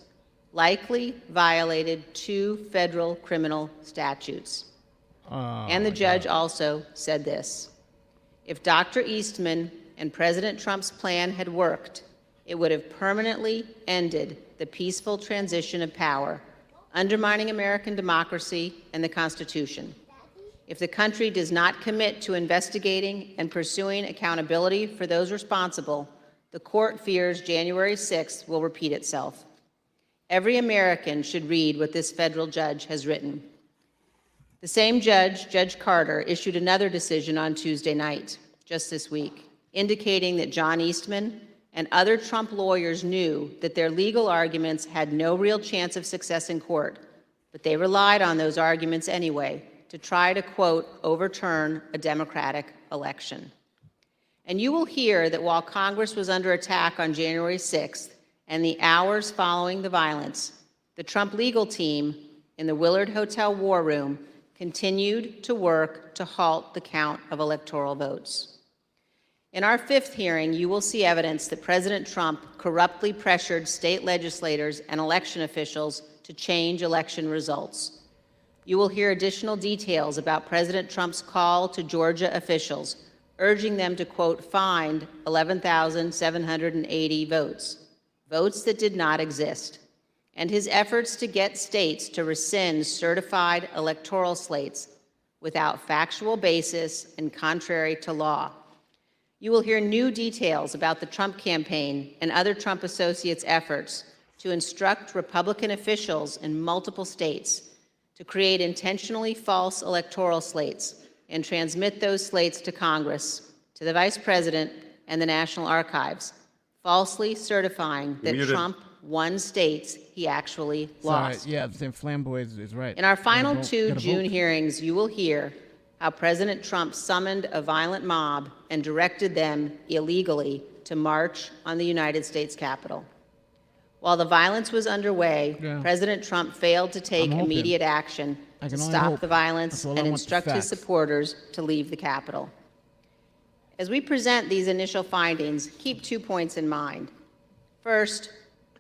likely violated 2 federal criminal statutes. And the judge also said this: if Dr. Eastman and President Trump's plan had worked, it would have permanently ended the peaceful transition of power, undermining American democracy and the Constitution. If the country does not commit to investigating and pursuing accountability for those responsible, the court fears January 6th will repeat itself. Every American should read what this federal judge has written. The same judge, Judge Carter, issued another decision on Tuesday night, just this week, indicating that John Eastman and other Trump lawyers knew that their legal arguments had no real chance of success in court, but they relied on those arguments anyway to try to, quote, overturn a Democratic election. And you will hear that while Congress was under attack on January 6th and the hours following the violence, the Trump legal team in the Willard Hotel War Room continued to work to halt the count of electoral votes. In our 5th hearing, you will see evidence that President Trump corruptly pressured state legislators and election officials to change election results. You will hear additional details about President Trump's call to Georgia officials, urging them to, quote, find 11,780 votes, votes that did not exist, and his efforts to get states to rescind certified electoral slates without factual basis and contrary to law. You will hear new details about the Trump campaign and other Trump associates' efforts to instruct Republican officials in multiple states to create intentionally false electoral slates and transmit those slates to Congress, to the Vice President, and the National Archives, falsely certifying that Trump won states he actually lost. Sorry, yeah, saying flamboy is right. In our final 2 June hearings, you will hear how President Trump summoned a violent mob and directed them illegally to march on the United States Capitol. While the violence was underway, President Trump failed to take immediate action to stop the violence and instruct his supporters to leave the Capitol. As we present these initial findings, keep 2 points in mind. First,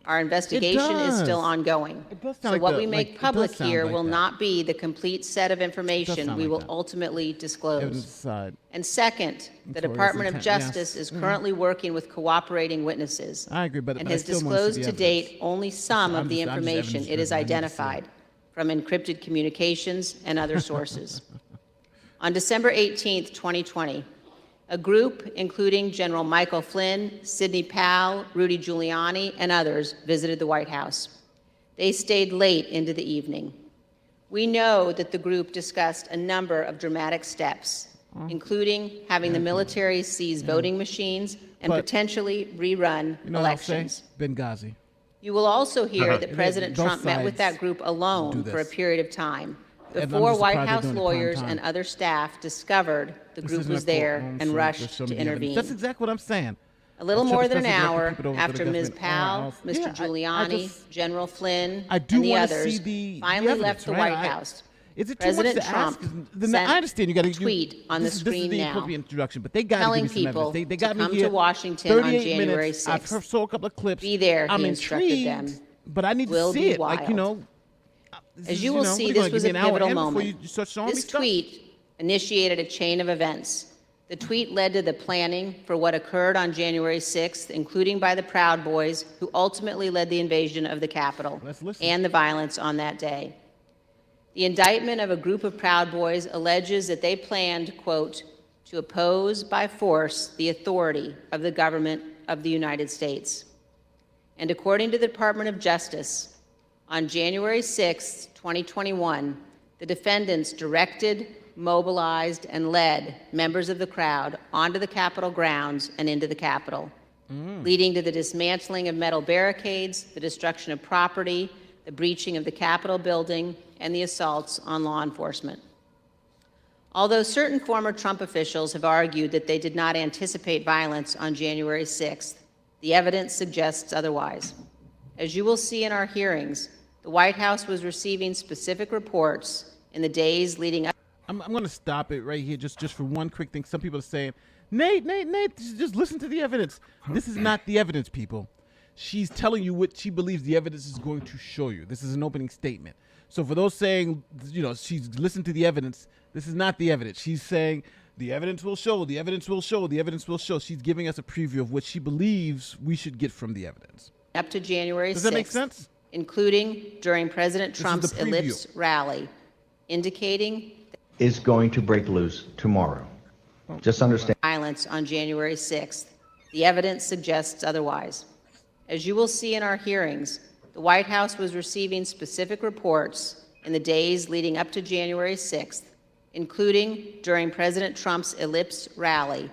our investigation is still ongoing. So what we make public here will not be the complete set of information we will ultimately disclose. And second, the Department of Justice is currently working with cooperating witnesses and has disclosed to date only some of the information it has identified from encrypted communications and other sources. On December 18th, 2020, a group, including General Michael Flynn, Sidney Powell, Rudy Giuliani, and others, visited the White House. They stayed late into the evening. We know that the group discussed a number of dramatic steps, including having the military seize voting machines and potentially rerun elections. Benghazi. You will also hear that President Trump met with that group alone for a period of time, before White House lawyers and other staff discovered the group was there and rushed to intervene. That's exactly what I'm saying. A little more than an hour after Ms. Powell, Mr. Giuliani, General Flynn, and the others finally left the White House, Is it President too much to Trump ask? I understand you got to tweet on the screen this is the now, appropriate introduction, but they got to telling give me some people evidence. They got to me come here to Washington on 38 January minutes. 6th. I've saw a couple of clips. Be there, I'm he instructed intrigued, them. but I need to Will see be it. Like, you wild. know, As you will see, this was a pivotal moment. This tweet. tweet initiated a chain of events. The tweet led to the planning for what occurred on January 6th, including by the Proud Boys, who ultimately led the invasion of the Capitol and the violence on that day. The indictment of a group of Proud Boys alleges that they planned, quote, to oppose by force the authority of the government of the United States. And according to the Department of Justice, on January 6, 2021, the defendants directed, mobilized, and led members of the crowd onto the Capitol grounds and into the Capitol, leading to the dismantling of metal barricades, the destruction of property, the breaching of the Capitol building, and the assaults on law enforcement. Although certain former Trump officials have argued that they did not anticipate violence on January 6th, the evidence suggests otherwise. As you will see in our hearings, the White House was receiving specific reports in the days leading up. I'm going to stop it right here just for one quick thing. Some people are saying, Nate, just listen to the evidence. This is not the evidence, people. She's telling you what she believes the evidence is going to show you. This is an opening statement. So for those saying, she's listened to the evidence, this is not the evidence. She's saying the evidence will show, the evidence will show, the evidence will show. She's giving us a preview of what she believes we should get from the evidence. Up to January 6th. Does that make sense? Including during President Trump's Ellipse rally, indicating is going to break loose tomorrow. Just understand. Violence on January 6th. The evidence suggests otherwise. As you will see in our hearings, the White House was receiving specific reports in the days leading up to January 6th, including during President Trump's Ellipse rally,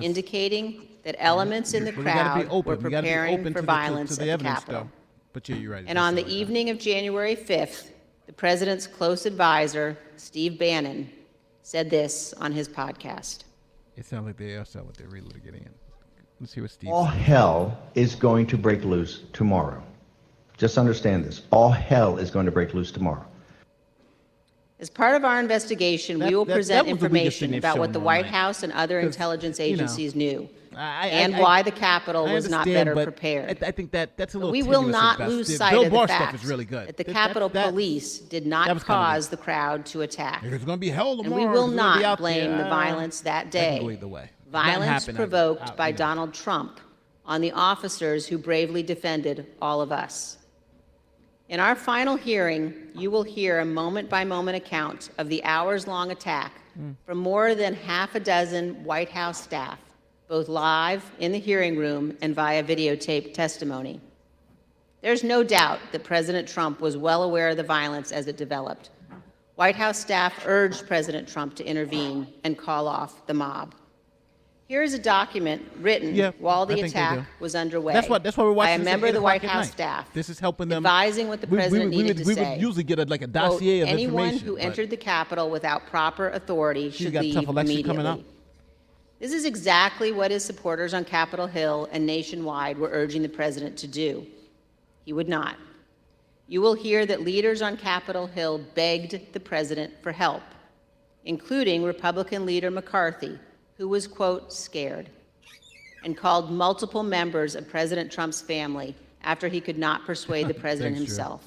indicating that elements in the crowd were preparing for violence at the Capitol. But yeah, you're right. And on the evening of January 5th, the president's close advisor, Steve Bannon, said this on his podcast. It sounds like they are what they're relitigating it. Let's see what Steve All said. hell is going to break loose tomorrow. Just understand this. All hell is going to break loose tomorrow. As part of our investigation, we will present information about what the White House and other intelligence agencies knew and why the Capitol was not better prepared. I think that's a little. We will not lose sight of the fact that the Capitol Police did not cause the crowd to attack. It's going to be hell tomorrow. And we will not blame the violence that day. Violence provoked by Donald Trump on the officers who bravely defended all of us. In our final hearing, you will hear a moment-by-moment account of the hours-long attack from more than half a dozen White House staff, both live in the hearing room and via videotaped testimony. There's no doubt that President Trump was well aware of the violence as it developed. White House staff urged President Trump to intervene and call off the mob. Here is a document written while the attack was underway. That's why we're watching by a member of the White House staff. This is helping them advising what the president needed to say. We would usually get a dossier of anyone information. Who entered the Capitol without proper authority should leave immediately. This is exactly what his supporters on Capitol Hill and nationwide were urging the president to do. He would not. You will hear that leaders on Capitol Hill begged the president for help, including Republican leader McCarthy, who was, quote, scared, and called multiple members of President Trump's family after he could not persuade the president himself.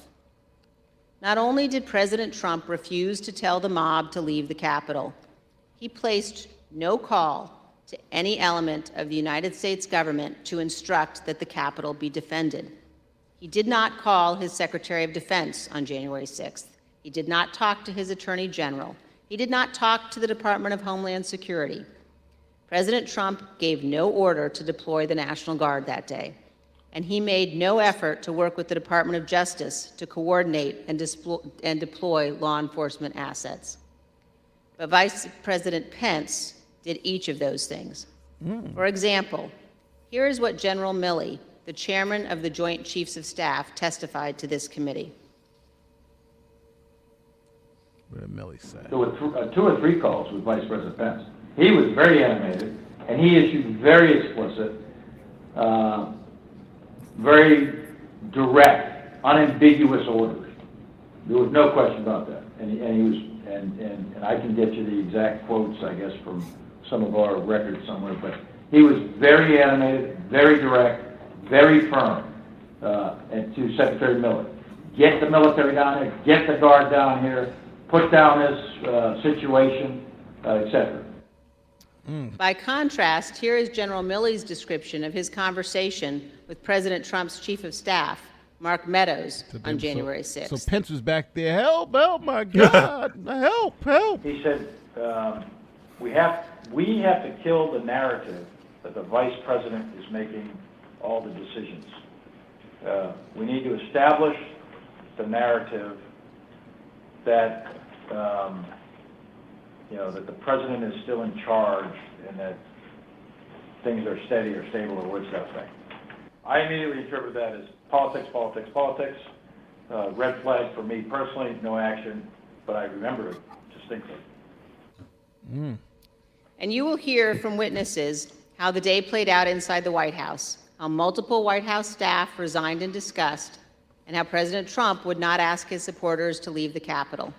Not only did President Trump refuse to tell the mob to leave the Capitol, he placed no call to any element of the United States government to instruct that the Capitol be defended. He did not call his Secretary of Defense on January 6th. He did not talk to his Attorney General. He did not talk to the Department of Homeland Security. President Trump gave no order to deploy the National Guard that day, and he made no effort to work with the Department of Justice to coordinate and deploy law enforcement assets. But Vice President Pence did each of those things. For example, here is what General Milley, the chairman of the Joint Chiefs of Staff, testified to this committee. What did Milley say? There were 2 or 3 calls with Vice President Pence. He was very animated, and he issued very explicit, very direct, unambiguous orders. There was no question about that. And I can get you the exact quotes, I guess, from some of our records somewhere. But he was very animated, very direct, very firm, and to Secretary Miller. Get the military down here, get the Guard down here, put down this situation, etc. By contrast, here is General Milley's description of his conversation with President Trump's Chief of Staff, Mark Meadows, on January 6th. So Pence was back there, help, my God, help. He said, we have to kill the narrative that the vice president is making all the decisions. We need to establish the narrative that that the president is still in charge and that things are steady or stable or words that thing. I immediately interpret that as politics, politics, politics. Red flag for me personally, no action, but I remember it distinctly. And you will hear from witnesses how the day played out inside the White House, how multiple White House staff resigned in disgust, and how President Trump would not ask his supporters to leave the Capitol.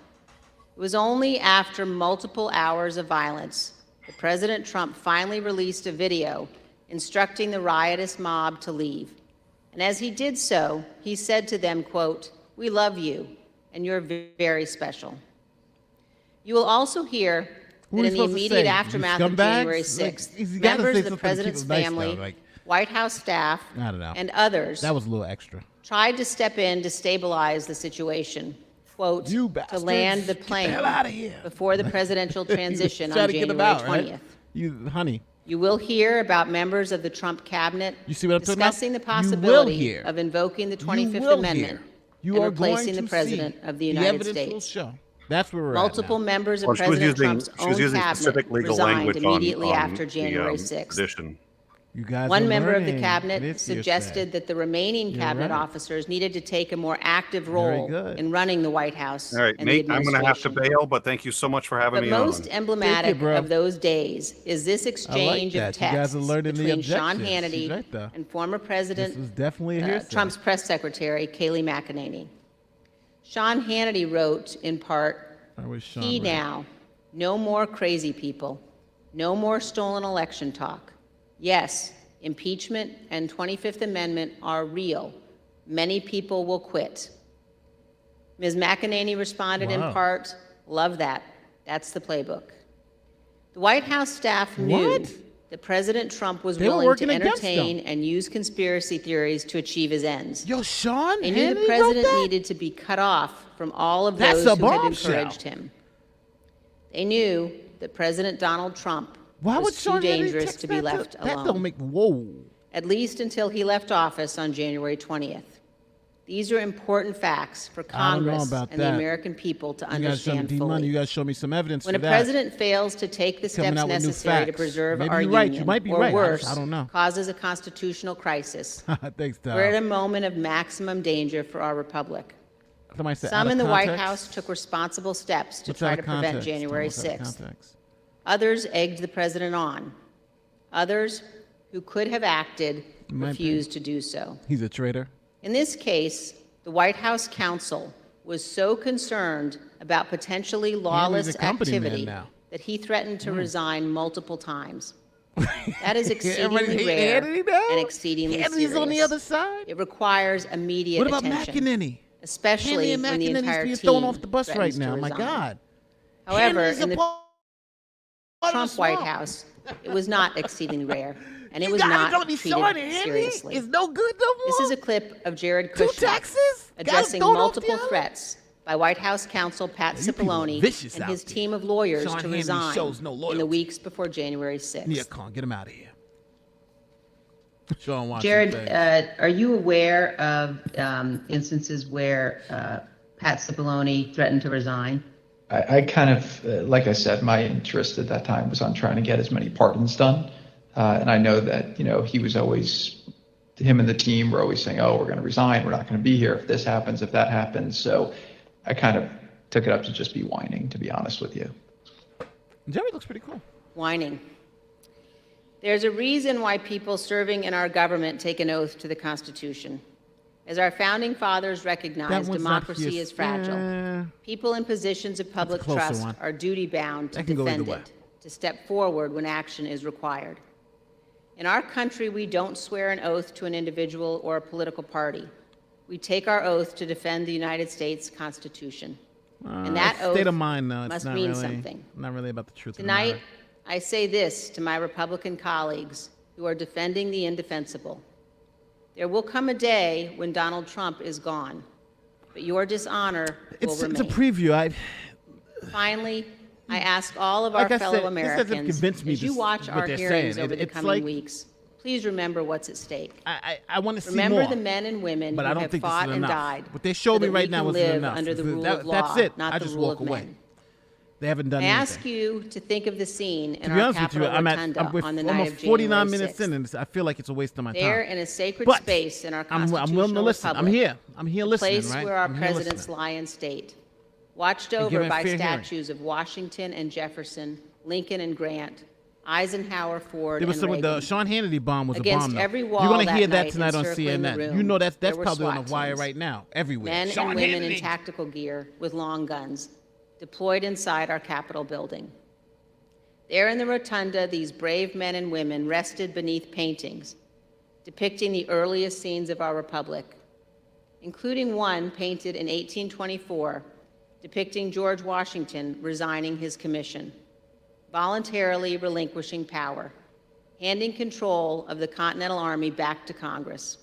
It was only after multiple hours of violence that President Trump finally released a video instructing the riotous mob to leave. And as he did so, he said to them, quote, "We love you, and you're very special." You will also hear that in the immediate aftermath of January 6th, members of the president's family, White House staff, and others that was a little extra. Tried to step in to stabilize the situation, quote, to land the plane before the presidential transition on January 20th. Honey. You will hear about members of the Trump cabinet discussing the You possibility of invoking the 25th Amendment and replacing the President of the United States. That's where we're Multiple members of President Trump's own cabinet resigned immediately after January 6th. One member of the cabinet suggested that the remaining cabinet officers needed to take a more active role in running the White House. All right, and Nate, the I'm going to have to administration. bail, but thank you so much for having But me on. most emblematic of those days is this exchange of texts between Sean Hannity and former President Trump's press secretary, Kayleigh McEnany. Sean Hannity wrote, in part, "He now, no more crazy people, no more stolen election talk. Yes, impeachment and 25th Amendment are real. Many people will quit." Ms. McEnany responded in part, "Love that. That's the playbook." The White House staff knew that President Trump was willing to entertain and use conspiracy theories to achieve his ends. Sean They knew the president needed to be cut off from all of those who had encouraged him. They knew that President Donald Trump was too dangerous to be left alone. That don't make At least until he left office on January 20th. These are important facts for Congress and the American people to understand fully. You guys show me some evidence When for a that. president fails to take the steps necessary to preserve our union, or worse, I don't know. causes a constitutional crisis, Thanks, Tom. we're at a moment of maximum danger for our republic. Said, Some in the White House took responsible steps to try to prevent January 6th. Others egged the president on. Others, who could have acted, refused to do so. He's a traitor. In this case, the White House counsel was so concerned about potentially lawless activity that he threatened to resign multiple times. That is exceedingly rare and exceedingly serious. On the other side. It requires immediate attention. What about McEnany? Especially when the entire team thrown off the bus right now. to My resign. God. However, in the Trump White House, it was not exceedingly rare, and it was not treated seriously. It's no good no more. This is a clip of Jared Kushner addressing multiple threats by White House counsel Pat Cipollone and his team of lawyers to resign in the weeks before January 6th. Nia Khan, get him out of here. Jared, are you aware of instances where Pat Cipollone threatened to resign? I kind of, like I said, my interest at that time was on trying to get as many pardons done. And I know that, he was always, him and the team were always saying, oh, we're going to resign. We're not going to be here if this happens, if that happens. So I kind of took it up to just be whining, to be honest with you. Jared looks pretty cool. Whining. There's a reason why people serving in our government take an oath to the Constitution. As our founding fathers recognized, democracy is fragile. People in positions of public trust are duty-bound to defend it, to step forward when action is required. In our country, we don't swear an oath to an individual or a political party. We take our oath to defend the United States Constitution. And that oath state of mind, though. must mean something. Not really about the truth. Tonight, I say this to my Republican colleagues who are defending the indefensible. There will come a day when Donald Trump is gone, but your dishonor will remain. It's a preview. Finally, I ask all of our fellow Americans, as you watch our hearings over the coming weeks, please remember what's at stake. I want to see remember more. the men and women but who have fought and died. What they showed me right now wasn't enough. Under the rule of law, that's it. not I the just rule walk of away. men. They haven't done I anything. ask you to think of the scene in To be our honest with you, Capitol I'm Rotunda on the night almost of 49 January minutes 6th. in, and I feel like it's a waste of my time. There in a sacred But space in our I'm constitutional willing to listen. republic. I'm here. I'm here the listening, place right? where our I'm here presidents listening. lie in state. Watched And over given by fair hearing. statues of Washington and Jefferson, Lincoln and Grant, Eisenhower, Ford, There was and some of the Reagan. Sean Hannity bomb was Against a bomb. Though. every wall You're gonna hear that that night tonight on encircling the CNN. room, You know that's there were probably on the SWAT wire teams. right now, everywhere. Men Sean and women Hannity. in tactical gear with long guns, deployed inside our Capitol building. There in the rotunda, these brave men and women rested beneath paintings depicting the earliest scenes of our republic, including one painted in 1824 depicting George Washington resigning his commission, voluntarily relinquishing power, handing control of the Continental Army back to Congress.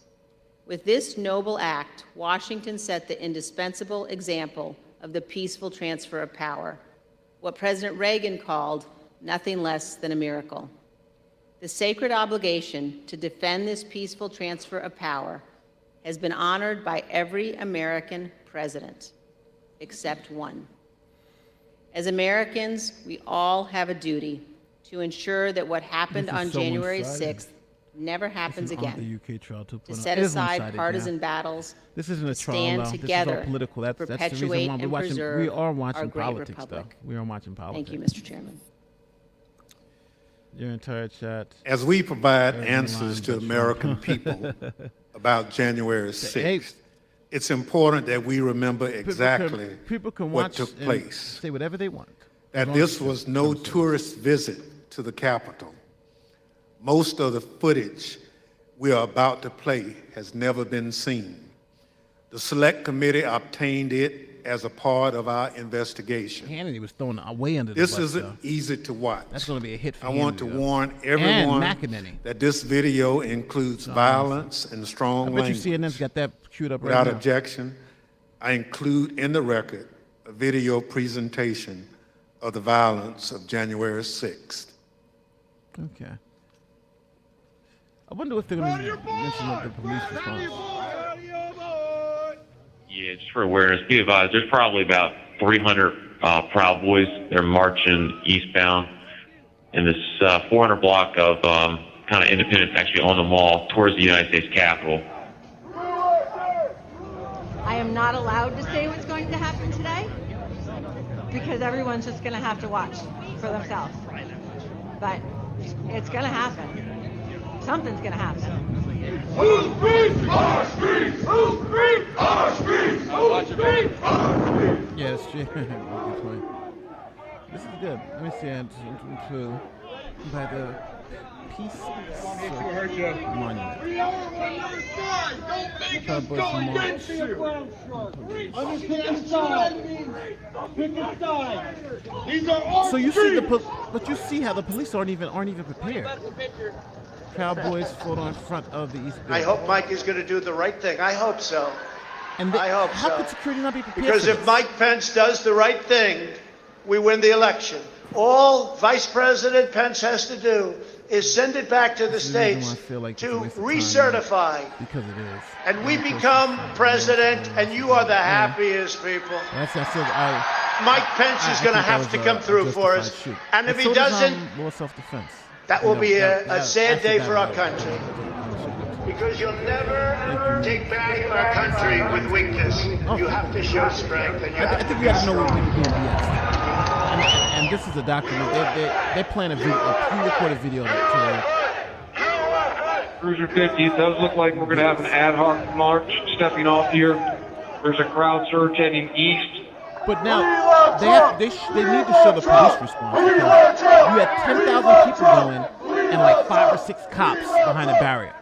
With this noble act, Washington set the indispensable example of the peaceful transfer of power, what President Reagan called nothing less than a miracle. The sacred obligation to defend this peaceful transfer of power has been honored by every American president, except one. As Americans, we all have a duty to ensure that what happened This is on so January one-sided. 6th never happens This is on again. the UK trial to Set It is aside one-sided, partisan yeah. battles, This isn't a to trial, stand though. together This is all political. to That's the reason perpetuate why and we preserve are our watching great politics, republic. though. We are watching politics. Thank you, Mr. Chairman. Your entire chat. As we provide Every answers line to but American true. people about January 6th, Hey, it's important that we remember exactly people can what watch took and place. say whatever they want. That this was no tourist visit to the Capitol. Most of the footage we are about to play has never been seen. The Select Committee obtained it as a part of our investigation. Hannity was thrown way under the This bus, isn't though. easy to watch. That's going to be a hit for I want to Hannity, though. warn And everyone McEnany. that this video includes violence and I strong bet you language. CNN's got that queued up Without right now. objection, I include in the record a video presentation of the violence of January 6th. Okay. I wonder if they're going to mention the police response. Yeah, just for awareness, be advised, there's probably about 300 Proud Boys. They're marching eastbound in this 400 block of kind of Independence, actually on the mall towards the United States Capitol. I am not allowed to say what's going to happen today because everyone's just going to have to watch for themselves. But it's going to happen. Something's going to happen. Who's free? Our streets! Who's free? Our streets! Who's free? Our streets! Yeah, that's true. Good point. This is good. Let me see. To by the Peace Monument. Don't go against you! Understand the side. Pick a side. These are our So you see streets. but you see how the police aren't even prepared. Proud Boys photo in front of the East I Building. hope Mike is going to do the right thing. I hope so. And I hope how so. could security not be prepared? Because for if this? Mike Pence does the right thing, we win the election. All Vice President Pence has to do is send it back to the This is the reason why I states feel like it's a to waste of time, recertify. because it is. And we become president, and you are the happiest people. That's I Mike Pence is going to think that have to was come a through for us. justified shoot. And if so he does, doesn't, more self-defense. that You will know, be a that- sad day that's for our bad. country. Because you'll never take back our country with weakness. You have to show strength, and you I have think to we be got to know what strong. we're doing. Yes. And this is a document. They're playing a pre-recorded video today. Cruiser 50, it does look like we're going to have an ad hoc march stepping off here. There's a crowd surge heading east. But now they need to show the police response because you had 10,000 people going and like 5 or 6 cops behind a barrier.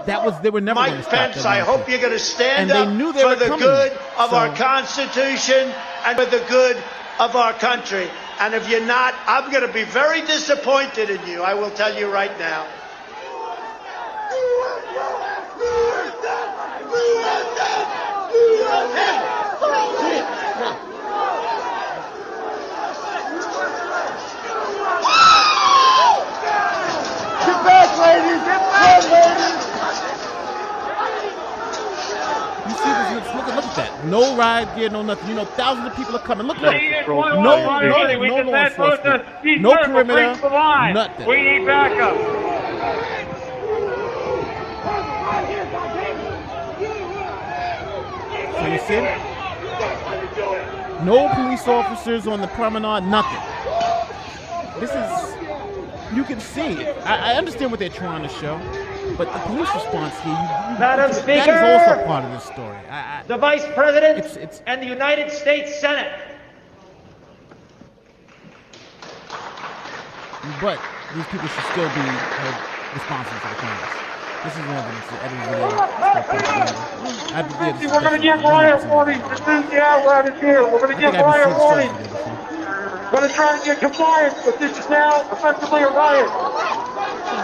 They were never going to Mike stop Pence, that I march. hope you're going to stand And they up knew they for were the coming. good of So- our Constitution and for the good of our country. And if you're not, I'm going to be very disappointed in you. I will tell you right now. Get back, ladies! Get back, ladies! You see this? Look at that. No riot gear, no nothing. You know, thousands of people are coming. Look. No law enforcement. No perimeter. Nothing. We need backup. So you see? No police officers on the promenade, nothing. This is, you can see it. I understand what they're trying to show, but the police response here, Madam Speaker, that is also part of this story. The Vice President and the United States Senate. But these people should still be held responsible for the crimes. This is evidence. We're going to get riot warnings. This is the outlet here. We're going to get riot warnings. We're going to try and get compliance, but this is now effectively a riot.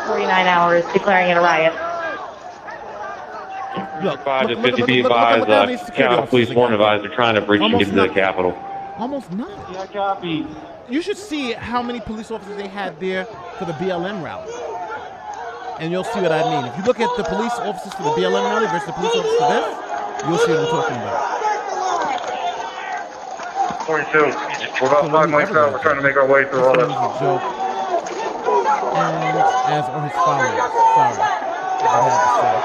49 hours declaring it a riot. Look, 5 to 50 be advised, Capitol Police Warrant advised they're trying to breach into the Capitol. Almost nothing. You should see how many police officers they had there for the BLM rally. And you'll see what I mean. If you look at the police officers for the BLM rally versus the police officers for this, you'll see what I'm talking about. 22. We're about 5 miles out. We're trying to make our way through all this. And as are his followers. Sorry. I had to say.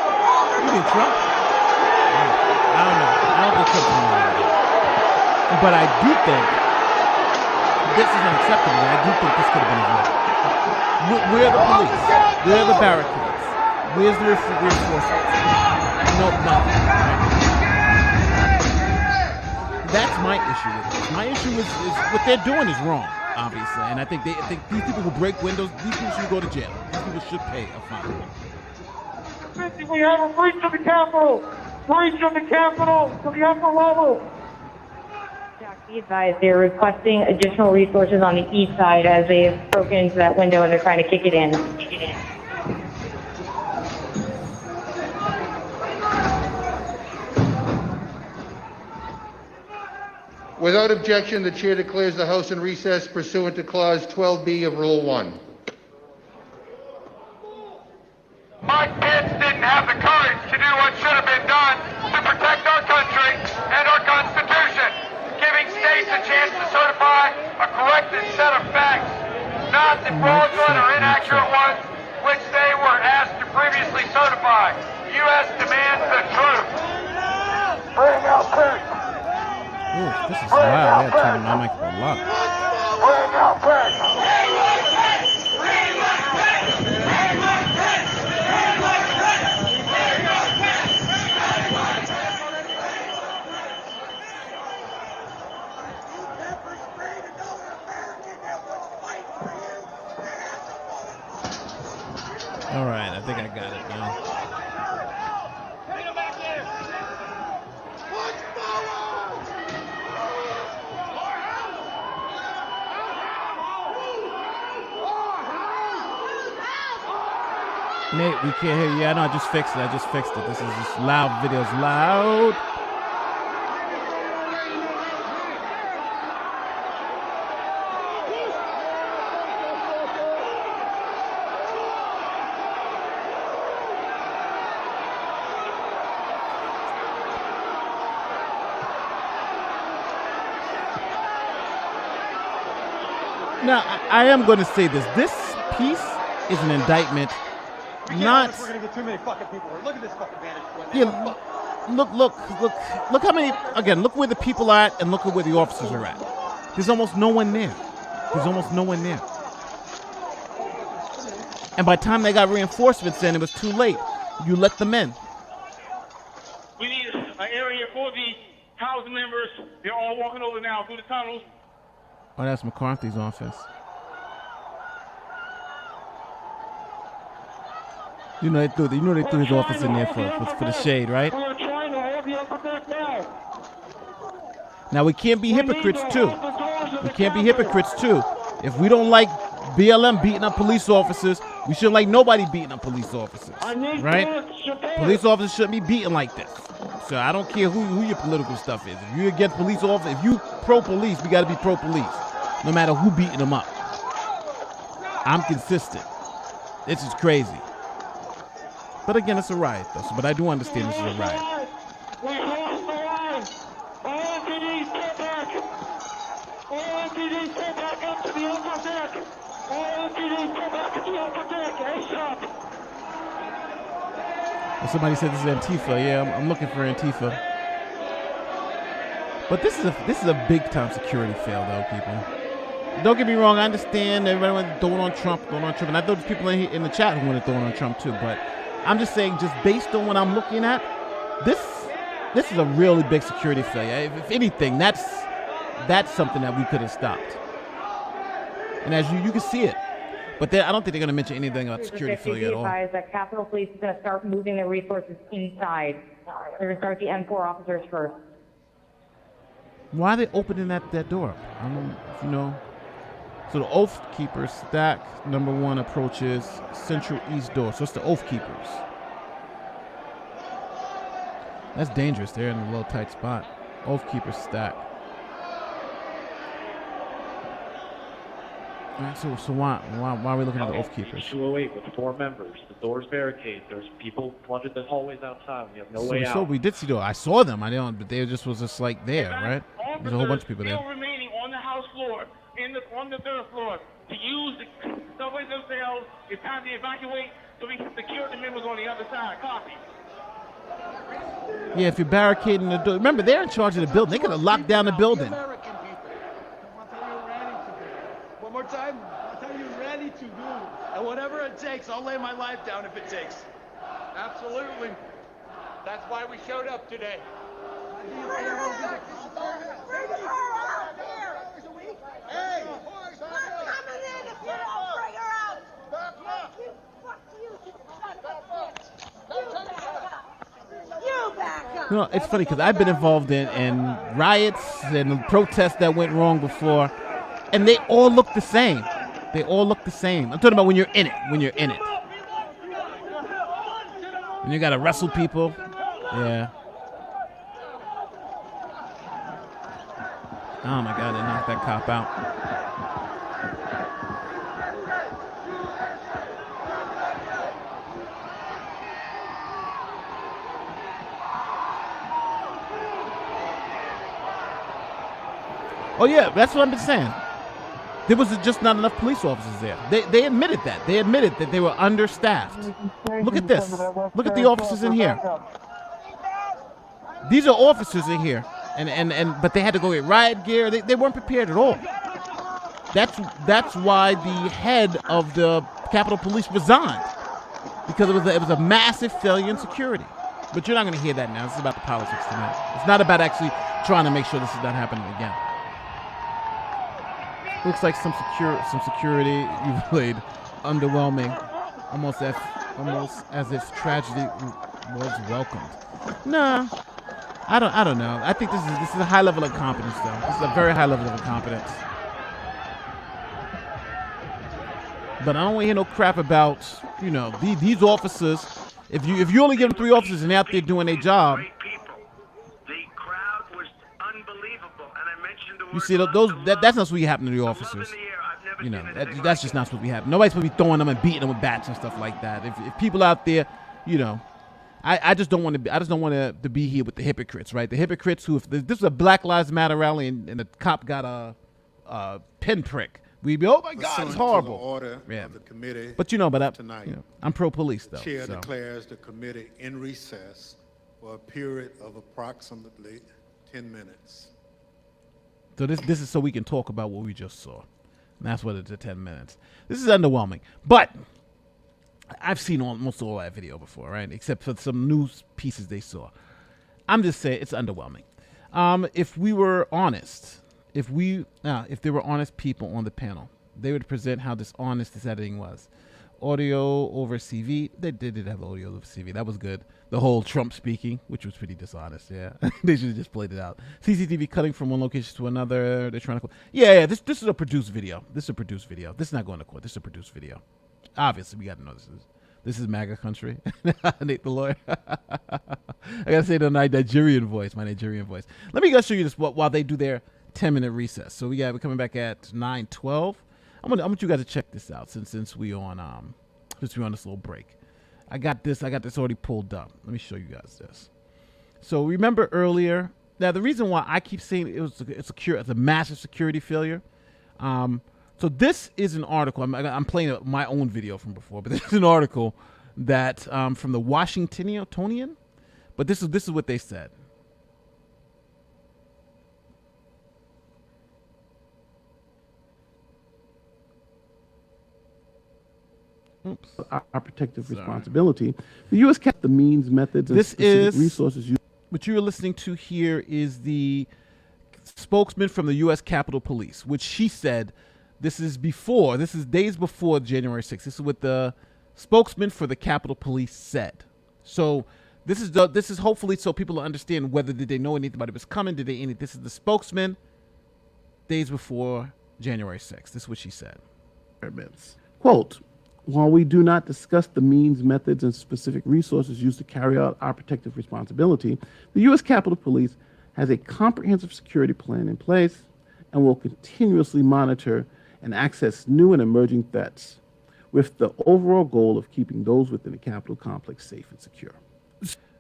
You think Trump? I don't know. I don't think Trump's going to do that. But I do think this is unacceptable. I do think this could have been his way. Where are the police? Where are the barricades? Where's the reinforcements? No, nothing. That's my issue with this. My issue is what they're doing is wrong, obviously. And I think these people who break windows, these people should go to jail. These people should pay a fine. We have a breach of the Capitol. Breach of the Capitol to the upper level. Be advised, they're requesting additional resources on the east side as they've broken into that window and they're trying to kick it in. Without objection, the chair declares the House in recess pursuant to Clause 12B of Rule 1. My kids didn't have the courage to do what should have been done to protect our country and our Constitution, giving states a chance to certify a corrected set of facts, not the fraudulent or inaccurate ones which they were asked to previously certify. U.S. demands the truth. Bring out Prince. Ooh, this is loud. I gotta turn my mic up a lot. Bring out Prince. All right, I think I got it now. Nate, we can't hear you. Yeah, no, I just fixed it. This is just loud videos. Loud. Now, I am going to say this. This piece is an indictment. Not. We're gonna get too many fucking people. Look at this fucking vantage point. Yeah, look how many. Again, look where the people are at, and look at where the officers are at. There's almost no one there. And by the time they got reinforcements in, it was too late. You let them in. We need an area for the House members. They're all walking over now through the tunnels. Oh, that's McCarthy's office. You know they threw his office in there for the shade, right? We're trying to hold the upper deck down. Now we can't be hypocrites too. If we don't like BLM beating up police officers, we shouldn't like nobody beating up police officers, right? Police officers shouldn't be beaten like this. So I don't care who your political stuff is. If you're against police officers, if you pro-police, we got to be pro-police, no matter who beating them up. I'm consistent. This is crazy. But again, it's a riot, though. But I do understand this is a riot. We lost the line. OPD, pull back up to the upper deck. All OPD, pull back to the upper deck. ASAP. Well, somebody said this is Antifa. Yeah, I'm looking for Antifa. But this is a big time security fail, though, people. Don't get me wrong. I understand everybody wants to throw it on Trump, and I know there's people in the chat who want to throw it on Trump too. But I'm just saying, just based on what I'm looking at, this is a really big security failure. If anything, that's something that we could have stopped. And as you can see it, but I don't think they're going to mention anything about security failure at all. That Capitol Police is going to start moving their resources inside. They're going to start the M4 officers first. Why are they opening that door? I don't know if you know. So the Oath Keepers stack number 1 approaches Central East door. So it's the Oath Keepers. That's dangerous. They're in a little tight spot. Oath Keepers stack. All right, so why are we looking at the Oath Keepers? 208 with 4 members. The door's barricaded. There's people flooded the hallways outside. We have no way out. So we did see door. I saw them. I didn't, but they just was just like there, right? There's a whole bunch of people there. Still remaining on the House floor, on the 3rd floor, to use the subways themselves. It's time to evacuate so we can secure the members on the other side. Copy. Yeah, if you're barricading the door, remember they're in charge of the building. They could have locked down the building. One more time. I'll tell you ready to do. And whatever it takes, I'll lay my life down if it takes. Absolutely. That's why we showed up today. Hey! You know, it's funny because I've been involved in riots and protests that went wrong before, and they all look the same. They all look the same. I'm talking about when you're in it. When you got to wrestle people. Yeah. Oh my God, they knocked that cop out. Oh yeah, that's what I've been saying. There was just not enough police officers there. They admitted that. They admitted that they were understaffed. Look at this. Look at the officers in here. These are officers in here. But they had to go get riot gear. They weren't prepared at all. That's why the head of the Capitol Police resigned, because it was a massive failure in security. But you're not going to hear that now. This is about the politics tonight. It's not about actually trying to make sure this is not happening again. Looks like some security you played underwhelming, almost as if tragedy was welcomed. Nah. I don't know. I think this is a high level of incompetence, though. This is a very high level of incompetence. But I don't want to hear no crap about, these officers. If you only give them 3 officers and they're out there doing their job. You see, that's not supposed to be happening to the officers. That's just not supposed to be happening. Nobody's supposed to be throwing them and beating them with bats and stuff like that. If people out there, I just don't want to be here with the hypocrites, right? The hypocrites who, if this is a Black Lives Matter rally and the cop got a pinprick, we'd be, oh my God, it's horrible. Order of the committee but I'm pro-police though. The chair declares the committee in recess for a period of approximately 10 minutes. So this is so we can talk about what we just saw. And that's what it's at 10 minutes. This is underwhelming, but I've seen almost all that video before, right? Except for some news pieces they saw. I'm just saying it's underwhelming. If we were honest, if there were honest people on the panel, they would present how dishonest this editing was. Audio over CV. They did have audio over CV. That was good. The whole Trump speaking, which was pretty dishonest. Yeah, they should have just played it out. CCTV cutting from one location to another. They're trying to. Yeah. This is a produced video. This is a produced video. This is not going to court. This is a produced video. Obviously, we got to know this is MAGA country. Nate the lawyer. I gotta say the Nigerian voice. My Nigerian voice. Let me go show you this while they do their 10-minute recess. So we're coming back at 9:12. I want you guys to check this out since we on this little break. I got this already pulled up. Let me show you guys this. So remember earlier, now the reason why I keep saying it's a massive security failure, So this is an article. I'm playing my own video from before, but this is an article that from the Washingtonian. But this is what they said. Our protective responsibility. The U.S. kept the means, methods, and specific resources. What you are listening to here is the spokesman from the U.S. Capitol Police, which she said this is days before January 6th. This is what the spokesman for the Capitol Police said. So this is hopefully so people understand whether did they know anything about it was coming. This is the spokesman days before January 6th. This is what she said. Quote, while we do not discuss the means, methods, and specific resources used to carry out our protective responsibility, the U.S. Capitol Police has a comprehensive security plan in place and will continuously monitor and access new and emerging threats with the overall goal of keeping those within the Capitol complex safe and secure.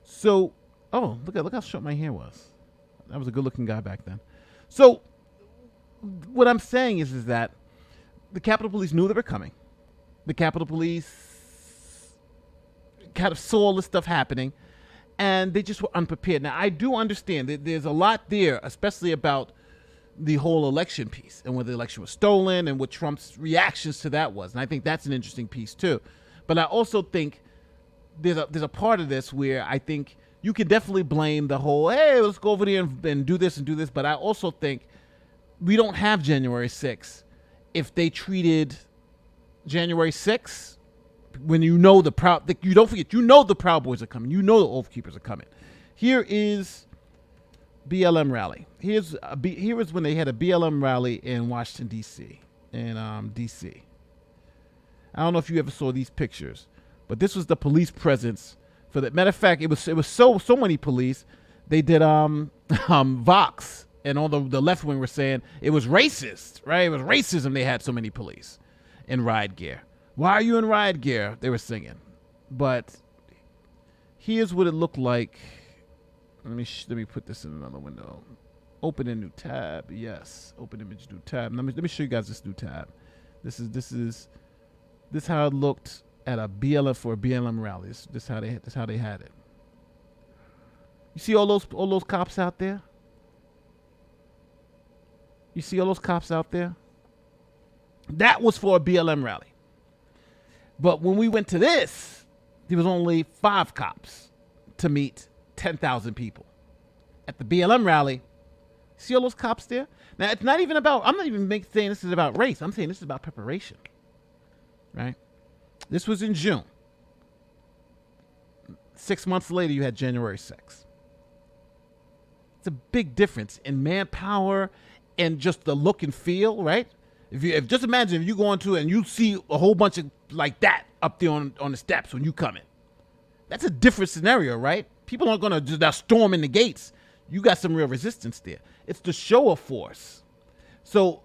So, look how short my hair was. I was a good-looking guy back then. So, what I'm saying is that the Capitol Police knew they were coming. The Capitol Police kind of saw all this stuff happening, and they just were unprepared. Now, I do understand that there's a lot there, especially about the whole election piece and whether the election was stolen and what Trump's reactions to that was. And I think that's an interesting piece, too. But I also think there's a part of this where I think you can definitely blame the whole, hey, let's go over there and do this and do this. But I also think we don't have January 6th if they treated January 6th, when you know the you don't forget, you know the Proud Boys are coming. You know the Oath Keepers are coming. Here is BLM rally. Here is when they had a BLM rally in Washington, D.C. D.C. I don't know if you ever saw these pictures, but this was the police presence for that. Matter of fact, it was so many police. They did Vox, and all the left wing were saying it was racist, right? It was racism they had so many police in riot gear. Why are you in riot gear? They were singing. But here's what it looked like. Let me put this in another window. Open a new tab. Yes, open image new tab. Let me show you guys this new tab. This is how it looked at a BLM rally. This how they had it. You see all those cops out there? You see all those cops out there? That was for a BLM rally. But when we went to this, there was only 5 cops to meet 10,000 people. At the BLM rally, see all those cops there? Now, it's not even about, I'm not even saying this is about race. I'm saying this is about preparation, right? This was in June. 6 months later, you had January 6th. It's a big difference in manpower and just the look and feel, right? If just imagine if you go into it and you see a whole bunch of like that up there on the steps when you come in. That's a different scenario, right? People aren't going to just now storm in the gates. You got some real resistance there. It's the show of force. So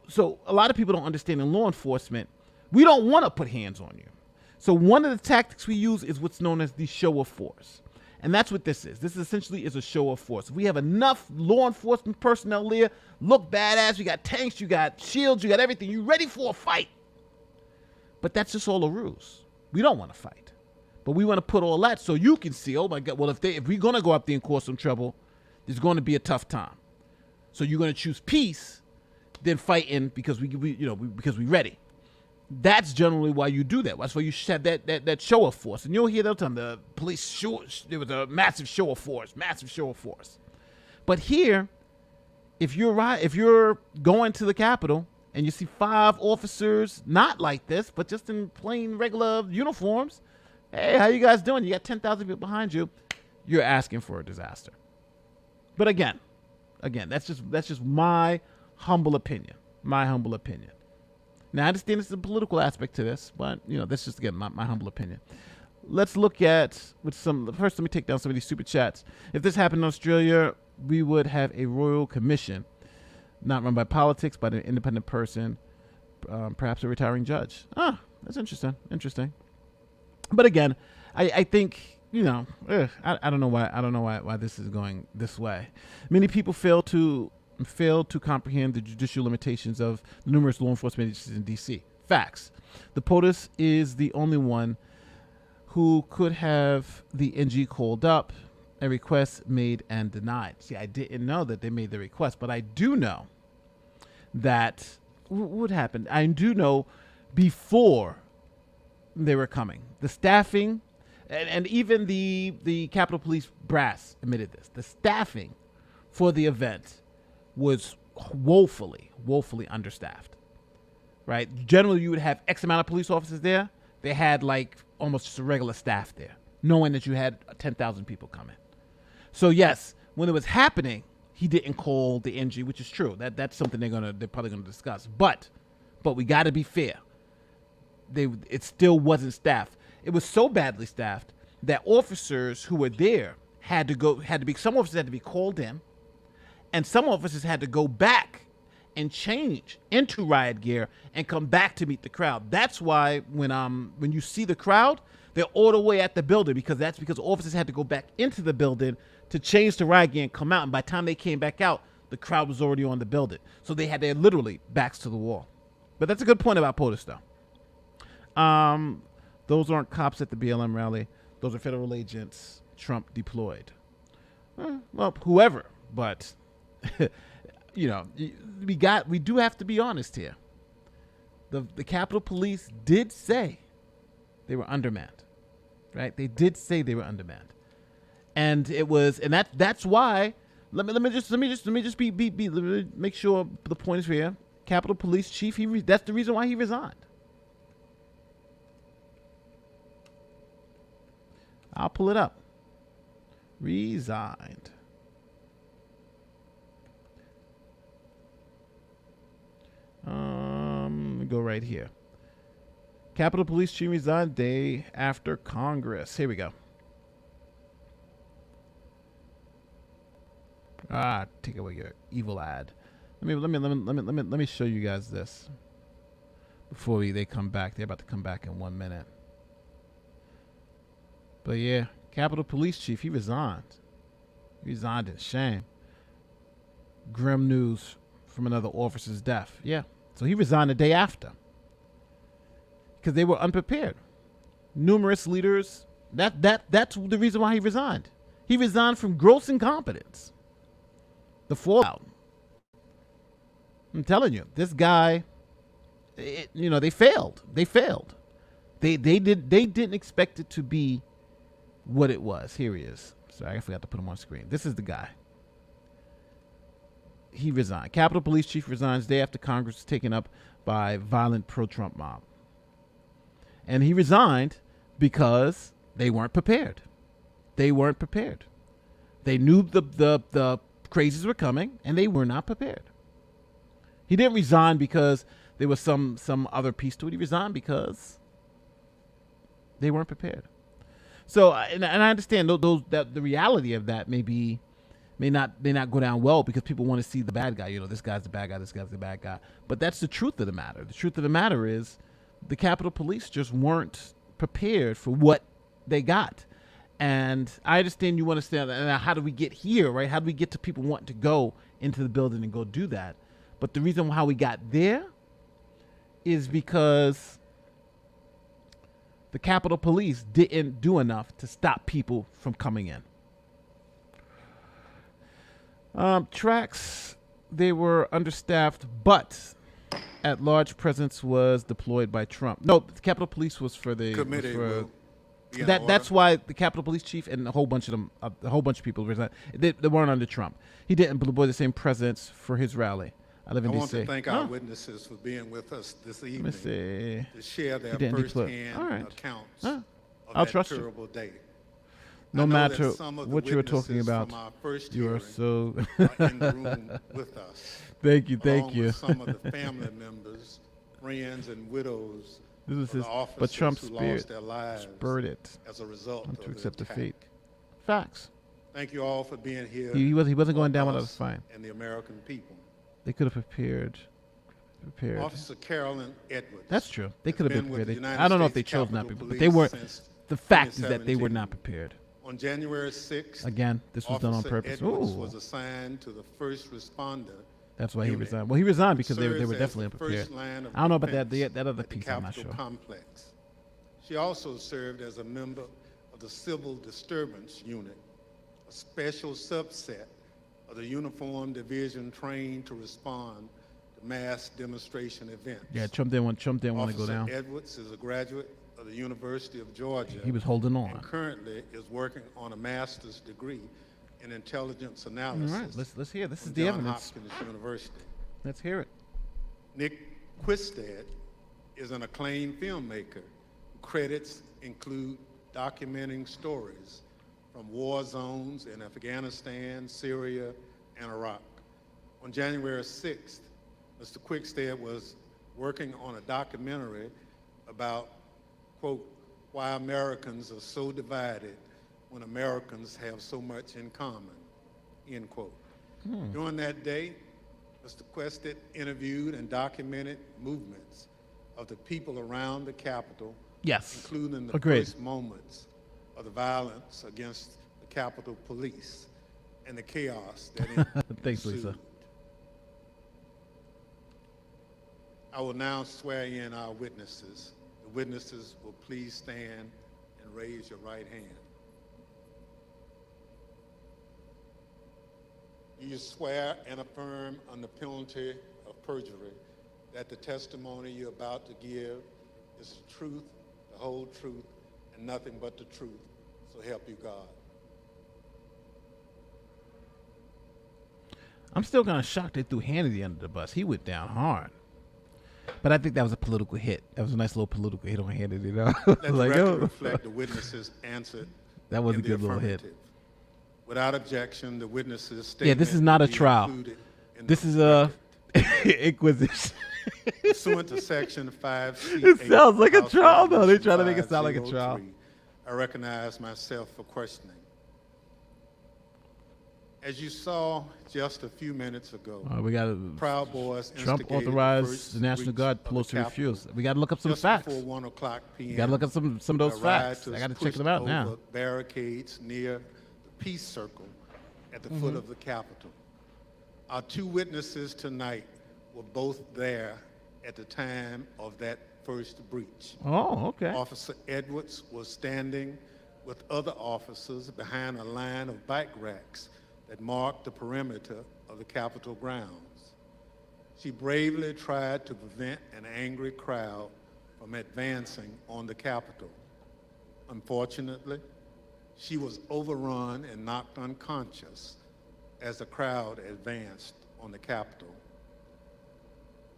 a lot of people don't understand in law enforcement, we don't want to put hands on you. So one of the tactics we use is what's known as the show of force. And that's what this is. This essentially is a show of force. We have enough law enforcement personnel there, look badass, you got tanks, you got shields, you got everything. You ready for a fight. But that's just all a ruse. We don't want to fight. But we want to put all that so you can see, oh my God, well, if we're going to go up there and cause some trouble, there's going to be a tough time. So you're going to choose peace than fighting because because we're ready. That's generally why you do that. That's why you have that show of force. And you'll hear that all the time. The police there was a massive show of force. But here, if you're going to the Capitol and you see 5 officers, not like this, but just in plain regular uniforms, hey, how you guys doing? You got 10,000 people behind you. You're asking for a disaster. But again, that's just my humble opinion. Now, I understand there's a political aspect to this, but, that's just, again, my humble opinion. Let's look at, first let me take down some of these super chats. If this happened in Australia, we would have a royal commission, not run by politics, but an independent person, perhaps a retiring judge. That's interesting. But again, I think, I don't know why this is going this way. Many people fail to and failed to comprehend the judicial limitations of the numerous law enforcement agencies in D.C. Facts. The POTUS is the only one who could have the NG called up, a request made and denied. See, I didn't know that they made the request, but I do know that what happened. I do know before they were coming, the staffing, and even the Capitol Police brass admitted this. The staffing for the event was woefully understaffed. Right? Generally, you would have X amount of police officers there. They had like almost just a regular staff there, knowing that you had 10,000 people coming. So yes, when it was happening, he didn't call the NG, which is true. That's something they're probably gonna discuss. But we got to be fair. It still wasn't staffed. It was so badly staffed that officers who were there some officers had to be called in, and some officers had to go back and change into riot gear and come back to meet the crowd. That's why when you see the crowd, they're all the way at the building, because officers had to go back into the building to change to riot gear and come out. And by the time they came back out, the crowd was already on the building. So they had their literally backs to the wall. But that's a good point about POTUS, though. Those aren't cops at the BLM rally. Those are federal agents Trump deployed. Well, whoever, but we do have to be honest here. The Capitol Police did say they were undermanned, right? They did say they were undermanned, and that's why. Let me just make sure the point is here. Capitol Police Chief, that's the reason why he resigned. I'll pull it up. Resigned. Let me go right here. Capitol Police Chief resigned day after Congress. Here we go. Take away your evil ad. Let me show you guys this before they come back. They're about to come back in 1 minute. But yeah, Capitol Police Chief, he resigned. He resigned in shame. Grim news from another officer's death. Yeah. So he resigned the day after. Because they were unprepared. Numerous leaders, that's the reason why he resigned. He resigned from gross incompetence. The fallout. I'm telling you, this guy, they failed. They failed. They didn't expect it to be what it was. Here he is. Sorry, I forgot to put him on screen. This is the guy. He resigned. Capitol Police Chief resigns day after Congress was taken up by violent pro-Trump mob. And he resigned because they weren't prepared. They weren't prepared. They knew the crazies were coming, and they were not prepared. He didn't resign because there was some other piece to it. He resigned because they weren't prepared. So, and I understand that the reality of that may not go down well, because people want to see the bad guy. This guy's the bad guy. This guy's the bad guy. But that's the truth of the matter. The truth of the matter is the Capitol Police just weren't prepared for what they got. And I understand you want to say, how do we get here, right? How do we get to people wanting to go into the building and go do that? But the reason how we got there is because the Capitol Police didn't do enough to stop people from coming in. Tracks, they were understaffed, but at-large presence was deployed by Trump. No, the Capitol Police was for the committee. That's why the Capitol Police Chief and a whole bunch of people resigned. They weren't under Trump. He didn't deploy the same presence for his rally. I want to thank our witnesses for being with us this evening to share their first-hand accounts of that terrible day. No matter what you were talking about, you are so in the room with us. Thank you. With some of the family members, friends, and widows of the officers but Trump's who lost their lives spurred it as a result to of accept the defeat. Facts. Thank you all for being here. He wasn't going down without a fight. And the American people. They could have prepared. Officer Carolyn Edwards. That's true. They could have been prepared. I don't know if they chose not to, but they weren't. The fact is that they were not prepared. On January 6th, again, this was done on Officer purpose. Edwards Ooh. was assigned to the first responder. That's why he unit, resigned. Well, he resigned because they serves were as definitely the first unprepared. line of I don't know about that defense that other at the piece. I'm not Capitol sure. complex. She also served as a member of the Civil Disturbance Unit, a special subset of the Uniform Division trained to respond to mass demonstration events. Yeah, Trump didn't want to go down. Officer Edwards is a graduate of the University of Georgia. He was holding on. And currently is working on a master's degree in intelligence analysis. All right, let's hear. This is from the Johns evidence. Hopkins University. Let's hear it. Nick Quistad is an acclaimed filmmaker. Credits include documenting stories from war zones in Afghanistan, Syria, and Iraq. On January 6th, Mr. Quickstead was working on a documentary about, quote, why Americans are so divided when Americans have so much in common, end quote. During that day, Mr. Quickstead interviewed and documented movements of the people around the Capitol, yes, including the agreed. first moments of the violence against the Capitol Police and the chaos that Thanks, ensued. Lisa. I will now swear in our witnesses. The witnesses will please stand and raise your right hand. You swear and affirm under penalty of perjury that the testimony you're about to give is the truth, the whole truth, and nothing but the truth. So help you God. I'm still kind of shocked they threw Hannity under the bus. He went down hard. But I think that was a political hit. That was a nice little political hit on Hannity, you know? Let the Like, record oh. reflect the witnesses answered. That was in a good the little hit. affirmative. Without objection, the witnesses' statement Yeah, this is not a will be trial. included in This the is a inquisition. Pursuant to Section 5C. It sounds like a trial, though. They try to make it sound like a trial. I recognize myself for questioning. As you saw just a few minutes ago, We got Proud Boys Trump instigated authorized first the National breach Guard. of the Pelosi Capitol refused. We got to look up some just facts. before 1 o'clock p.m. Got to look up some of those the facts. rioters I got to check pushed them out over now. barricades near the Peace Circle at the foot of the Capitol. Our two witnesses tonight were both there at the time of that first breach. Oh, okay. Officer Edwards was standing with other officers behind a line of bike racks that marked the perimeter of the Capitol grounds. She bravely tried to prevent an angry crowd from advancing on the Capitol. Unfortunately, she was overrun and knocked unconscious as the crowd advanced on the Capitol.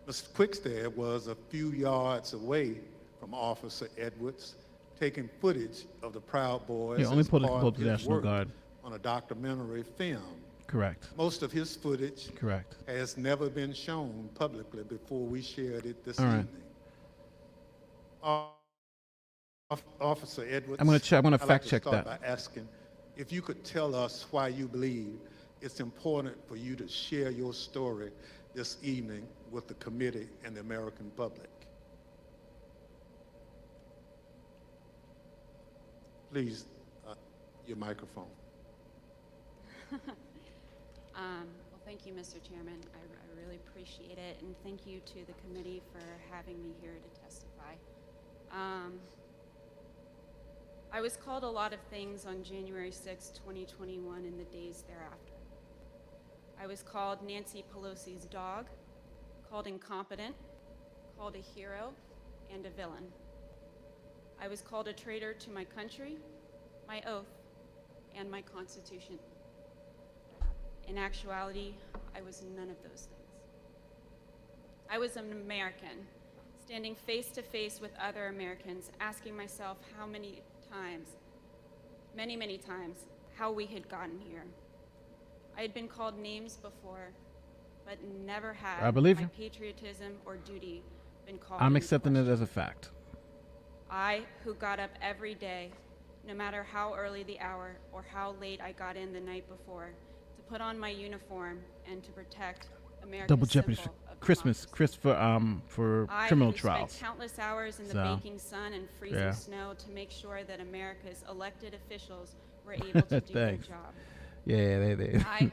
Mr. Quickstead was a few yards away from Officer Edwards, taking footage of the Proud Boys Yeah, only as pull part up of the his National work Guard. on a documentary film. Correct. Most of his footage Correct. has never been shown publicly before we shared it this All right. evening. Officer Edwards, I'm gonna check. I'm gonna I'd like fact to check start that. by asking if you could tell us why you believe it's important for you to share your story this evening with the committee and the American public. Please, your microphone. Well, thank you, Mr. Chairman. I really appreciate it, and thank you to the committee for having me here to testify. I was called a lot of things on January 6, 2021 and the days thereafter. I was called Nancy Pelosi's dog, called incompetent, called a hero, and a villain. I was called a traitor to my country, my oath, and my Constitution. In actuality, I was none of those things. I was an American, standing face to face with other Americans, asking myself how many times, many times, how we had gotten here. I had been called names before, but never had I believe my you. patriotism or duty been called I'm into accepting it question. as a fact. I, who got up every day, no matter how early the hour or how late I got in the night before, to put on my uniform and to protect America's Double jeopardy symbol for of Christmas, for I criminal who trials. spent countless hours in the So, baking sun and freezing yeah. snow to make sure that America's elected officials were able to do their Thanks. job. Yeah, I,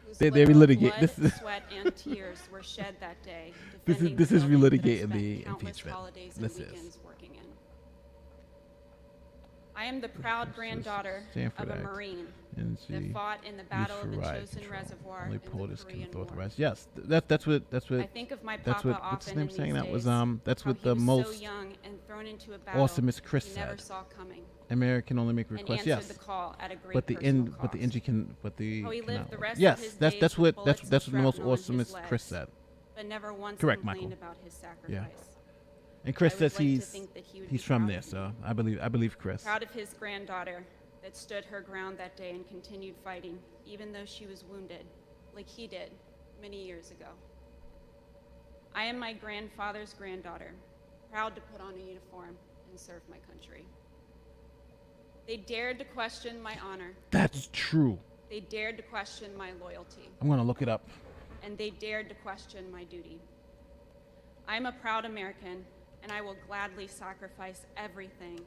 whose they literal relitigate blood, this. Is sweat, and tears were shed that day. this is defending this the is building that I relitigating spent the countless impeachment. holidays This and is. weekends working in. I am the proud granddaughter Stanford of a Act. Marine And that she fought in the Battle of the riot Chosin control. Reservoir Only in the POTUS Korean can War. authorize. Yes, that's what I think of my that's papa what's his often name in saying these that was days, that's how what he the was most so young and thrown into a battle awesomest Chris he never said. saw coming. American only make And requests. answered Yes, the call at a great but the personal but the cost. engine can but the How he lived cannot the work. rest Yes, of his that's days what with bullets that's and what the most shrapnel in his awesomest Chris legs, said. but never once Correct, complained Michael. about his sacrifice. Yeah. And Chris I would says like to he's think that he would he's be from proud there, of so me. I believe Chris. Proud of his granddaughter that stood her ground that day and continued fighting, even though she was wounded, like he did many years ago. I am my grandfather's granddaughter, proud to put on a uniform and serve my country. They dared to question my honor. That's true. They dared to question my loyalty. I'm gonna look it up. And they dared to question my duty. I am a proud American, and I will gladly sacrifice everything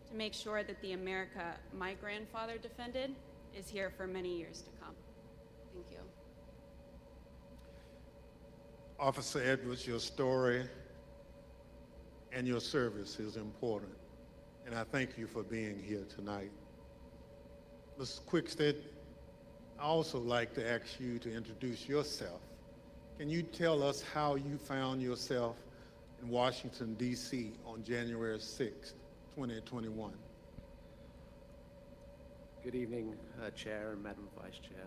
to make sure that the America my grandfather defended is here for many years to come. Thank you. Officer Edwards, your story and your service is important, and I thank you for being here tonight. Ms. Quickstead, I also like to ask you to introduce yourself. Can you tell us how you found yourself in Washington, D.C. on January 6, 2021? Good evening, Chair and Madam Vice Chair.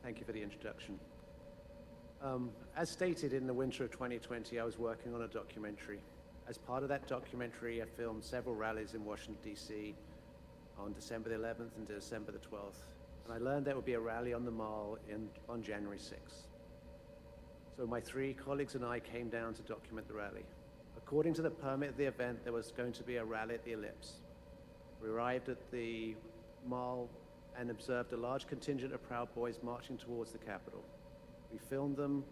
Thank you for the introduction. As stated in the winter of 2020, I was working on a documentary. As part of that documentary, I filmed several rallies in Washington, D.C. on December the 11th and December the 12th. And I learned there would be a rally on the Mall on January 6th. So my three colleagues and I came down to document the rally. According to the permit of the event, there was going to be a rally at the Ellipse. We arrived at the Mall and observed a large contingent of Proud Boys marching towards the Capitol. We filmed them,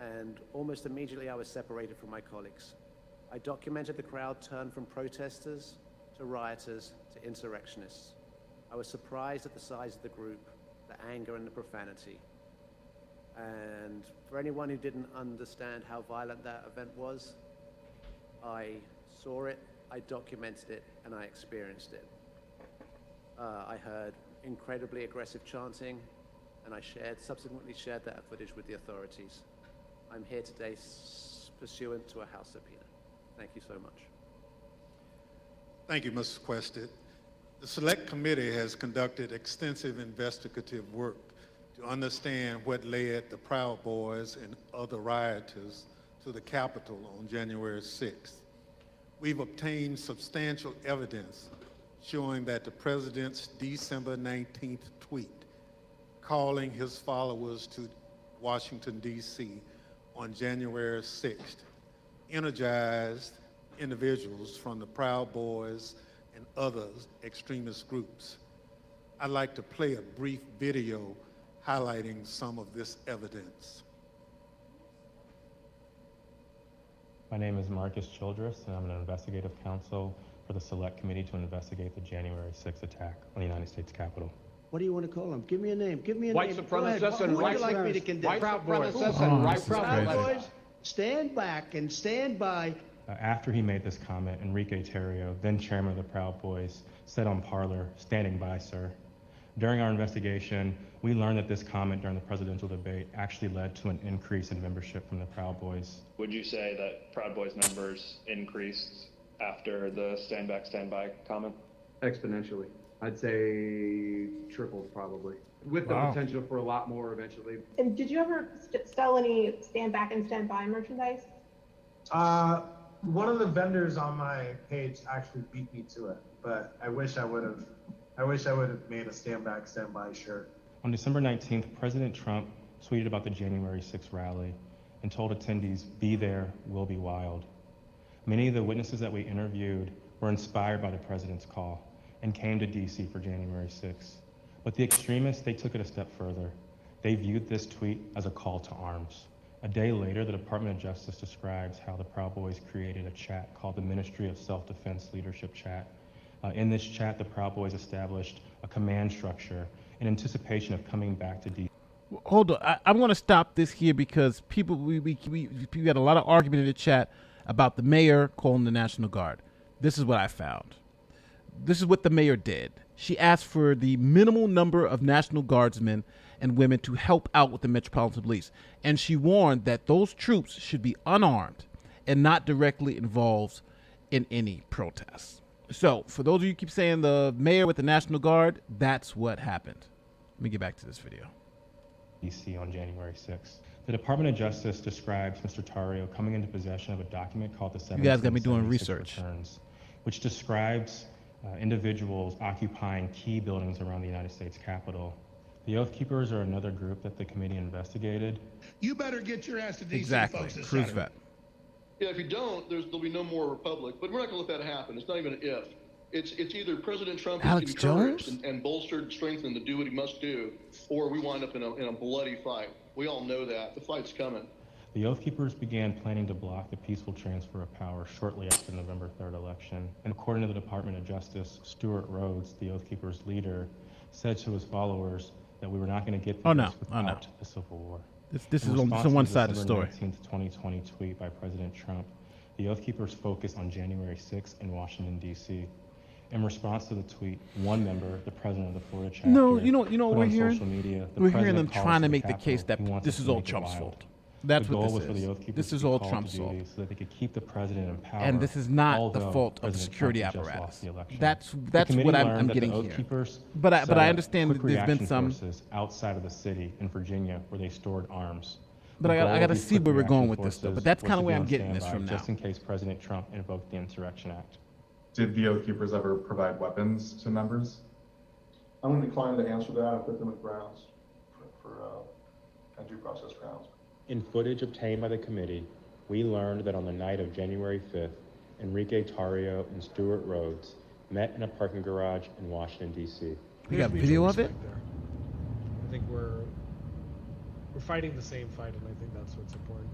and almost immediately I was separated from my colleagues. I documented the crowd turn from protesters to rioters to insurrectionists. I was surprised at the size of the group, the anger and the profanity. And for anyone who didn't understand how violent that event was, I saw it, I documented it, and I experienced it. I heard incredibly aggressive chanting, and I subsequently shared that footage with the authorities. I'm here today pursuant to a House subpoena. Thank you so much. Thank you, Mr. Quested. The Select Committee has conducted extensive investigative work to understand what led the Proud Boys and other rioters to the Capitol on January 6th. We've obtained substantial evidence showing that the president's December 19th tweet calling his followers to Washington, D.C. on January 6th energized individuals from the Proud Boys and other extremist groups. I'd like to play a brief video highlighting some of this evidence. My name is Marcus Childress, and I'm an investigative counsel for the Select Committee to investigate the January 6th attack on the United States Capitol. What do you want to call them? Give me a name. Give me a White name. supremacists and Who would you like me to condemn? white supremacists Proud and Boys. white Proud supremacists. Boys, stand back and stand by. After he made this comment, Enrique Terrio, then chairman of the Proud Boys, said on Parler, "Standing by, sir." During our investigation, we learned that this comment during the presidential debate actually led to an increase in membership from the Proud Boys. Would you say that Proud Boys numbers increased after the stand back, stand by comment? Exponentially. I'd say tripled probably, with the potential for a lot more eventually. And did you ever sell any stand back and stand by merchandise? One of the vendors on my page actually beat me to it, but I wish I would have made a stand back, stand by shirt. On December 19th, President Trump tweeted about the January 6th rally and told attendees, "Be there, we'll be wild." Many of the witnesses that we interviewed were inspired by the president's call and came to DC for January 6th. But the extremists, they took it a step further. They viewed this tweet as a call to arms. A day later, the Department of Justice describes how the Proud Boys created a chat called the Ministry of Self-Defense Leadership Chat In this chat, the Proud Boys established a command structure in anticipation of coming back to D.C. Hold on, I'm going to stop this here because people we had a lot of argument in the chat about the mayor calling the National Guard. This is what I found. This is what the mayor did. She asked for the minimal number of National Guardsmen and women to help out with the Metropolitan Police, and she warned that those troops should be unarmed and not directly involved in any protests. So, for those of you who keep saying the mayor with the National Guard, that's what happened. Let me get back to this video. D.C. on January 6th. The Department of Justice describes Mr. Tarrio coming into possession of a document called the 1776 You guys got me doing research. Returns, which describes individuals occupying key buildings around the United States Capitol. The Oath Keepers are another group that the committee investigated. You better get your ass to D.C. Exactly. folks this Prove Saturday. that. Yeah, if you don't, there'll be no more republic. But we're not going to let that happen. It's not even an if. It's either President Trump Alex is encouraged Jones? and bolstered, strengthened to do what he must do, or we wind up in a bloody fight. We all know that. The fight's coming. The Oath Keepers began planning to block the peaceful transfer of power shortly after the November 3rd election. And according to the Department of Justice, Stuart Rhodes, the Oath Keepers leader, said to his followers that we were not going to get through this without the Civil War. This is In on response one to the side of the story. December 19th, 2020 tweet by President Trump, the Oath Keepers focused on January 6th in Washington, D.C. In response to the tweet, one member, the president of the Florida chapter, No, you know what put we're on hearing? social media, the We're hearing them president calls trying to for make the Capitol. case that He wants this us is to all make it Trump's wild. fault. That's the goal what was this for the is. Oath Keepers This to is be all called Trump's to fault. duty so that they could keep the president in power. And this is not the although fault of the President security Trump had just apparatus. lost the election. That's The committee what I'm learned that getting the Oath here. Keepers But I set up understand quick that there's been reaction some. forces outside of the city in Virginia where they stored arms. But The I goal got of to these see quick where we're going reaction with this, though. But forces that's was kind of to where be I'm on getting this standby from now. just in case President Trump invoked the Insurrection Act. Did the Oath Keepers ever provide weapons to members? I'm declining to answer that and put them at grounds for due process grounds. In footage obtained by the committee, we learned that on the night of January 5th, Enrique Tarrio and Stuart Rhodes met in a parking garage in Washington, D.C. You got video of it? I think we're fighting the same fight, and I think that's what's important.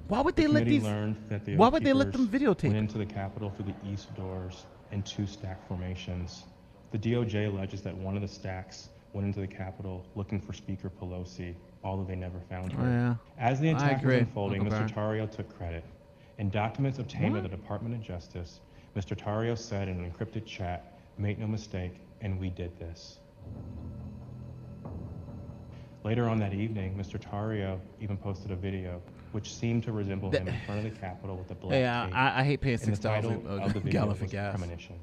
Why would they let committee these? learned that the Why Oath would they let them Keepers videotape? went into the Capitol through the east doors in two stack formations. The DOJ alleges that one of the stacks went into the Capitol looking for Speaker Pelosi, although they never found her. Oh, yeah. As the I attack was agree. unfolding, Uncle Mr. Barry. Tarrio took credit. In documents obtained by the Department of Justice, Mr. Tarrio said in an encrypted chat, "Make no mistake, and we did this." Later on that evening, Mr. Tarrio even posted a video which seemed to resemble him in front of the Capitol with a black Hey, cape. I hate paying And the $6 title a of the video gallon for was gas. Premonition.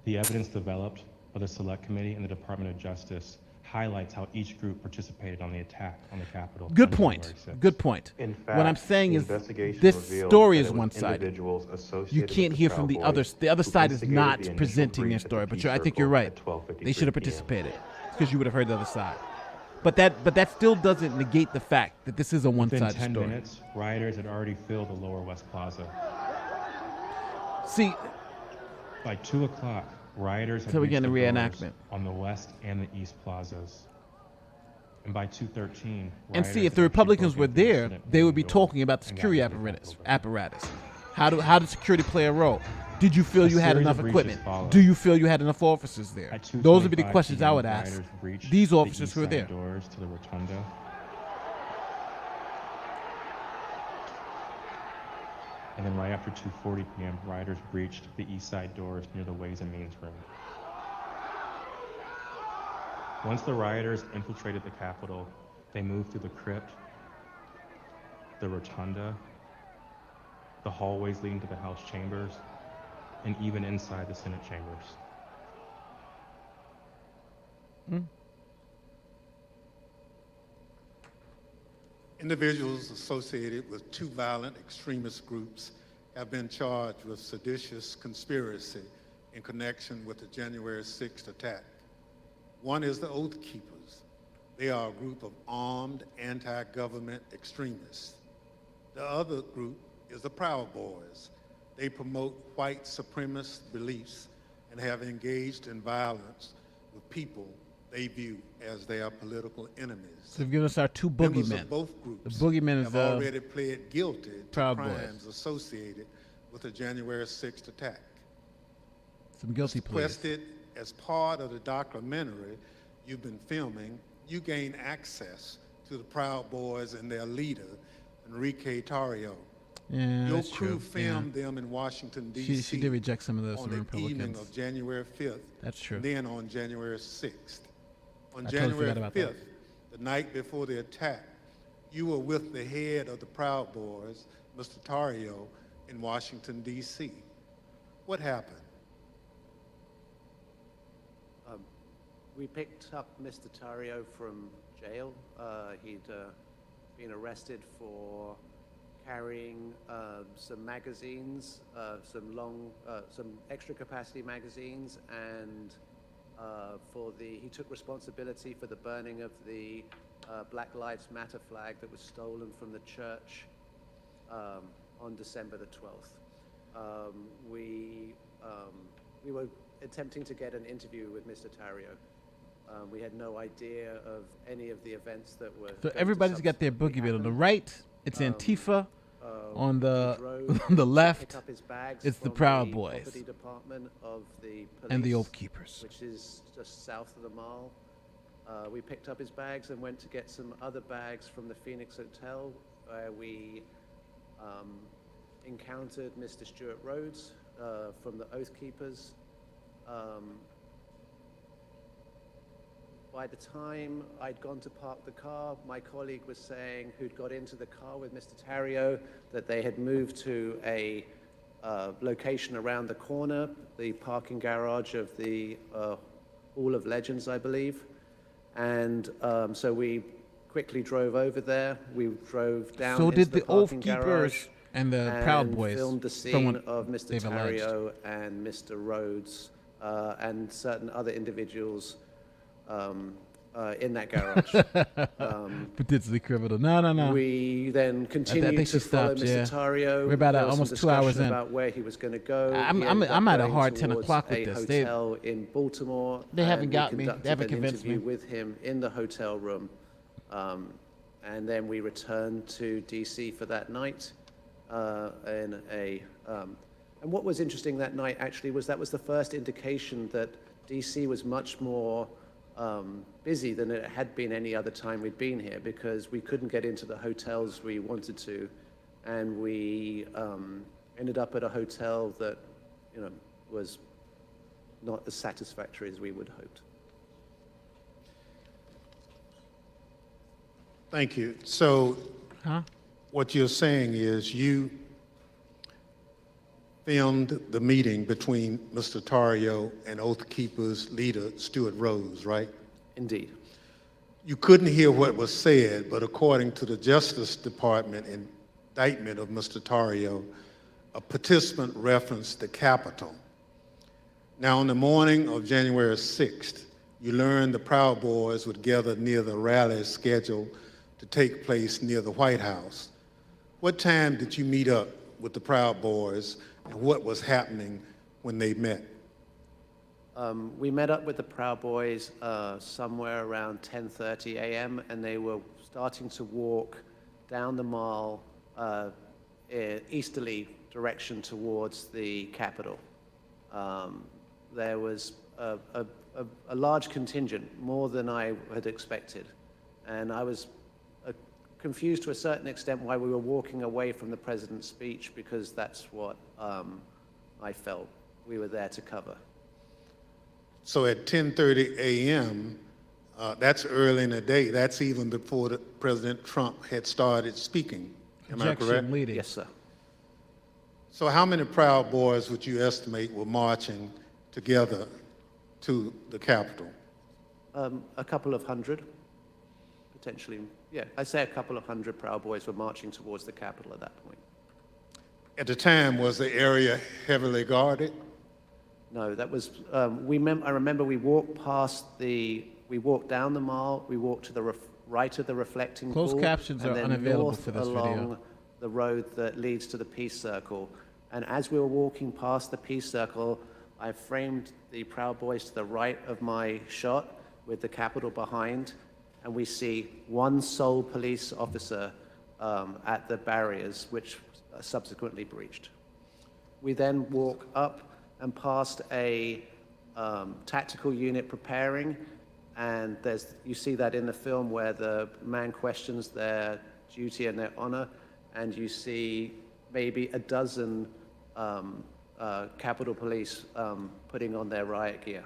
The evidence developed by the Select Committee and the Department of Justice highlights how each group participated on the attack on the Capitol. Good on point. January 6th. Good point. In What I'm fact, saying the is investigation this revealed story that is it was one-sided. individuals You associated can't with hear the from the Proud other. Boys The other who side is instigated not the initial presenting their breach at the story. But Peace I think Circle you're right. at 12:53 They should have p.m. participated because you would have heard the other side. But that still doesn't negate the fact that this is a Within one-sided 10 story. minutes, rioters had already filled the Lower West Plaza. See, by 2 o'clock, rioters had So we're reached getting the a doors reenactment. on the west and the east plazas. And by 2:13, And see, rioters if the had Republicans broken were through the there, Senate they would be door talking about the and got security into the apparatus. How did security play a role? Did you feel A you had series enough of breaches equipment? followed. Do you feel you had enough officers there? At Those would be the 2:25 questions I p.m., would ask. rioters breached These the officers east who were side there. doors to the rotunda. And then right after 2:40 p.m., rioters breached the east side doors near the Ways and Means room. Once the rioters infiltrated the Capitol, they moved through the crypt, the rotunda, the hallways leading to the House chambers, and even inside the Senate chambers. Individuals associated with two violent extremist groups have been charged with seditious conspiracy in connection with the January 6th attack. One is the Oath Keepers. They are a group of armed anti-government extremists. The other group is the Proud Boys. They promote white supremacist beliefs and have engaged in violence with people they view as their political enemies. So give us our two Members boogeymen. of both groups The boogeyman is have already pled guilty to Proud Boys. crimes associated with the January 6th attack. Some guilty pleas. requested as part of the documentary you've been filming, you gain access to the Proud Boys and their leader, Enrique Tarrio. Yeah, Your that's crew true. filmed them in Washington, She D.C. did reject some of those on from the the evening Republicans. of January 5th. That's true. And then on January 6th. On I totally January forgot about that. 5th, the night before the attack, you were with the head of the Proud Boys, Mr. Tarrio, in Washington, D.C. What happened? We picked up Mr. Tarrio from jail. He'd been arrested for carrying some magazines, some extra capacity magazines, and he took responsibility for the burning of the Black Lives Matter flag that was stolen from the church on December the 12th. We were attempting to get an interview with Mr. Tarrio. We had no idea of any of the events that were. So everybody's got their boogie bit. On the right, it's Antifa. On the on the left, it's the Proud Boys property department of the police, and the Oath Keepers, which is just south of the mall. We picked up his bags and went to get some other bags from the Phoenix Hotel, where we encountered Mr. Stuart Rhodes from the Oath Keepers. By the time I'd gone to park the car, my colleague was saying, who'd got into the car with Mr. Tarrio, that they had moved to a location around the corner, the parking garage of the Hall of Legends, I believe. And so we quickly drove over there. We drove down So into did the the Oath parking Keepers garage and the Proud Boys filmed the from scene what of Mr. they've alleged. Tarrio and Mr. Rhodes and certain other individuals in that garage. Potentially criminal. No. We then I continued think to she follow stopped, Mr. yeah. Tario. We're about There was almost some 2 hours discussion in. about where he was going to go. I'm He ended at up a going hard 10 towards o'clock with a this. hotel in Baltimore. They haven't and got we me. They conducted haven't an convinced me. interview with him in the hotel room. And then we returned to DC for that night and what was interesting that night actually was that was the first indication that DC was much more busy than it had been any other time we'd been here, because we couldn't get into the hotels we wanted to, and we ended up at a hotel that, was not as satisfactory as we would hoped. Thank you. So what you're saying is you filmed the meeting between Mr. Tarrio and Oath Keepers leader Stuart Rhodes, right? Indeed. You couldn't hear what was said, but according to the Justice Department indictment of Mr. Tarrio, a participant referenced the Capitol. Now, on the morning of January 6th, you learned the Proud Boys would gather near the rally scheduled to take place near the White House. What time did you meet up with the Proud Boys, and what was happening when they met? We met up with the Proud Boys somewhere around 10:30 a.m. and they were starting to walk down the mall easterly direction towards the Capitol. There was a large contingent, more than I had expected, and I was confused to a certain extent why we were walking away from the president's speech, because that's what I felt we were there to cover. So at 10:30 a.m., that's early in the day. That's even before President Trump had started speaking. Am I correct? Leading. Yes, sir. So how many Proud Boys would you estimate were marching together to the Capitol? A couple of hundred, potentially. Yeah, I'd say a couple of hundred Proud Boys were marching towards the Capitol at that point. At the time, was the area heavily guarded? No, that was, I remember we walked we walked down the mall, we walked to the right of the reflecting pool. Closed captions and are then unavailable north for this along video. the road that leads to the Peace Circle. And as we were walking past the Peace Circle, I framed the Proud Boys to the right of my shot with the Capitol behind, and we see one sole police officer at the barriers, which subsequently breached. We then walk up and past a tactical unit preparing. And you see that in the film where the man questions their duty and their honor, and you see maybe a dozen Capitol Police putting on their riot gear.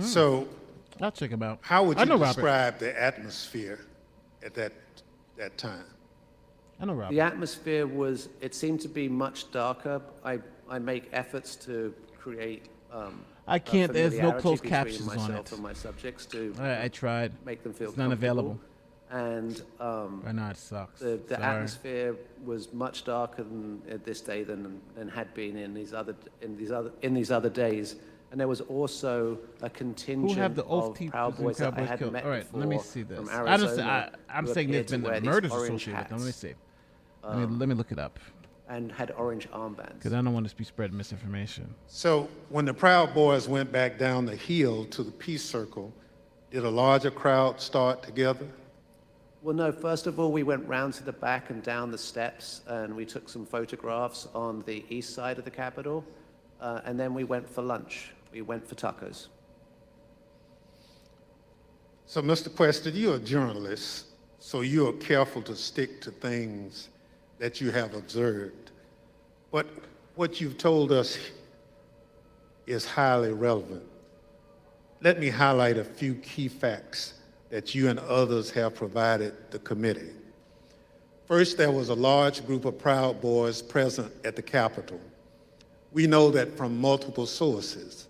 So, I'll check them out. how would I you know Robert. describe the atmosphere at that time? I know Robert. The atmosphere it seemed to be much darker. I make efforts to create I can't. There's no familiarity closed between captions on myself it. and my subjects to I tried. make them feel It's not available. And I know it sucks. the Sorry. atmosphere was much darker at this day than had been in these other days. And there was also a contingent the oath of keepers Proud and Boys that I Proud Boys hadn't killed? met All right, before let me see this. from I don't say, Arizona I'm who saying there's appeared to been wear these murders orange associated with them. Let me hats, see. Let me look it up. and had orange armbands. Because I don't want to be spreading misinformation. So when the Proud Boys went back down the hill to the Peace Circle, did a larger crowd start together? Well, no, first of all, we went round to the back and down the steps, and we took some photographs on the east side of the Capitol, and then we went for lunch. We went for tacos. So, Mr. Questa, you're a journalist, so you're careful to stick to things that you have observed. But what you've told us is highly relevant. Let me highlight a few key facts that you and others have provided the committee. First, there was a large group of Proud Boys present at the Capitol. We know that from multiple sources.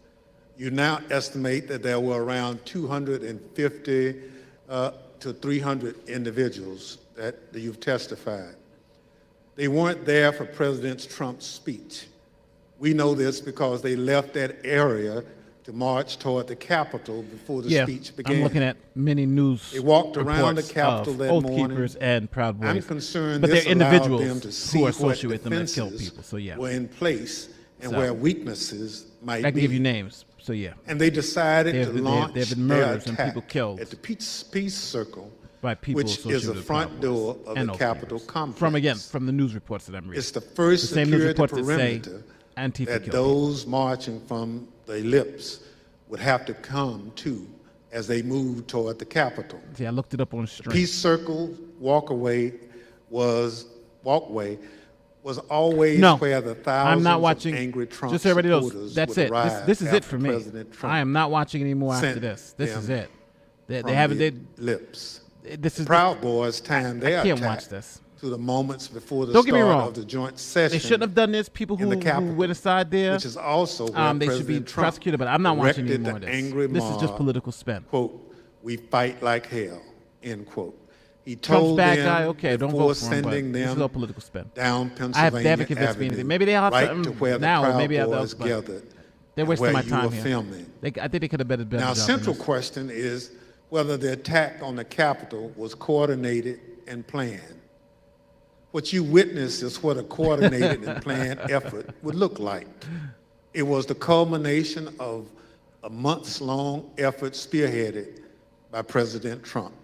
You now estimate that there were around 250 to 300 individuals that you've testified. They weren't there for President Trump's speech. We know this because they left that area to march toward the Capitol before the speech began. I'm looking at many news. They walked around the reports Capitol of that Oath morning. Keepers and Proud Boys. I'm concerned but this they're allowed individuals them to see who are what associated with them that kill defenses people. So yeah, were in place and So, where weaknesses might be. I can give you names. So yeah, And they decided to launch there have been their murders and attack people killed at the Peace Circle, by people which associated is the with front Proud door Boys of and the Oath Capitol Keepers. complex. From the news reports that I'm reading. It's the first the same news security reports that say perimeter Antifa that killed those marching from the ellipse would have to come to as they moved toward the Capitol. See, I looked it up on the The street. Peace Circle walkway was always No, where the thousands I'm not watching. of angry Trump Just so everybody knows, supporters that's would it. arrive This is it after for me. President Trump I am not watching anymore after sent this. This is them it. They from haven't. the They, lips. this is Proud Boys timed their I can't attack watch this. to the moments before the Don't get me start wrong. of the joint session. They shouldn't have done this. People in the who Capitol, went aside there, which is also where they should be President Trump prosecuted. But I'm not watching any directed more of the this. angry This is just mob, political spin. Quote, "We fight like hell," end quote. He Trump's told bad them guy. Okay, don't before vote for him. But sending this is them all political spin. down they Pennsylvania haven't convinced me Avenue, anything. Maybe they have right to where now. the Proud Maybe Boys but gathered. they're and wasting where my you time were here. filming. I think they could have better Now, job than central this. question is whether the attack on the Capitol was coordinated and planned. What you witnessed is what a coordinated and planned effort would look like. It was the culmination of a months-long effort spearheaded by President Trump.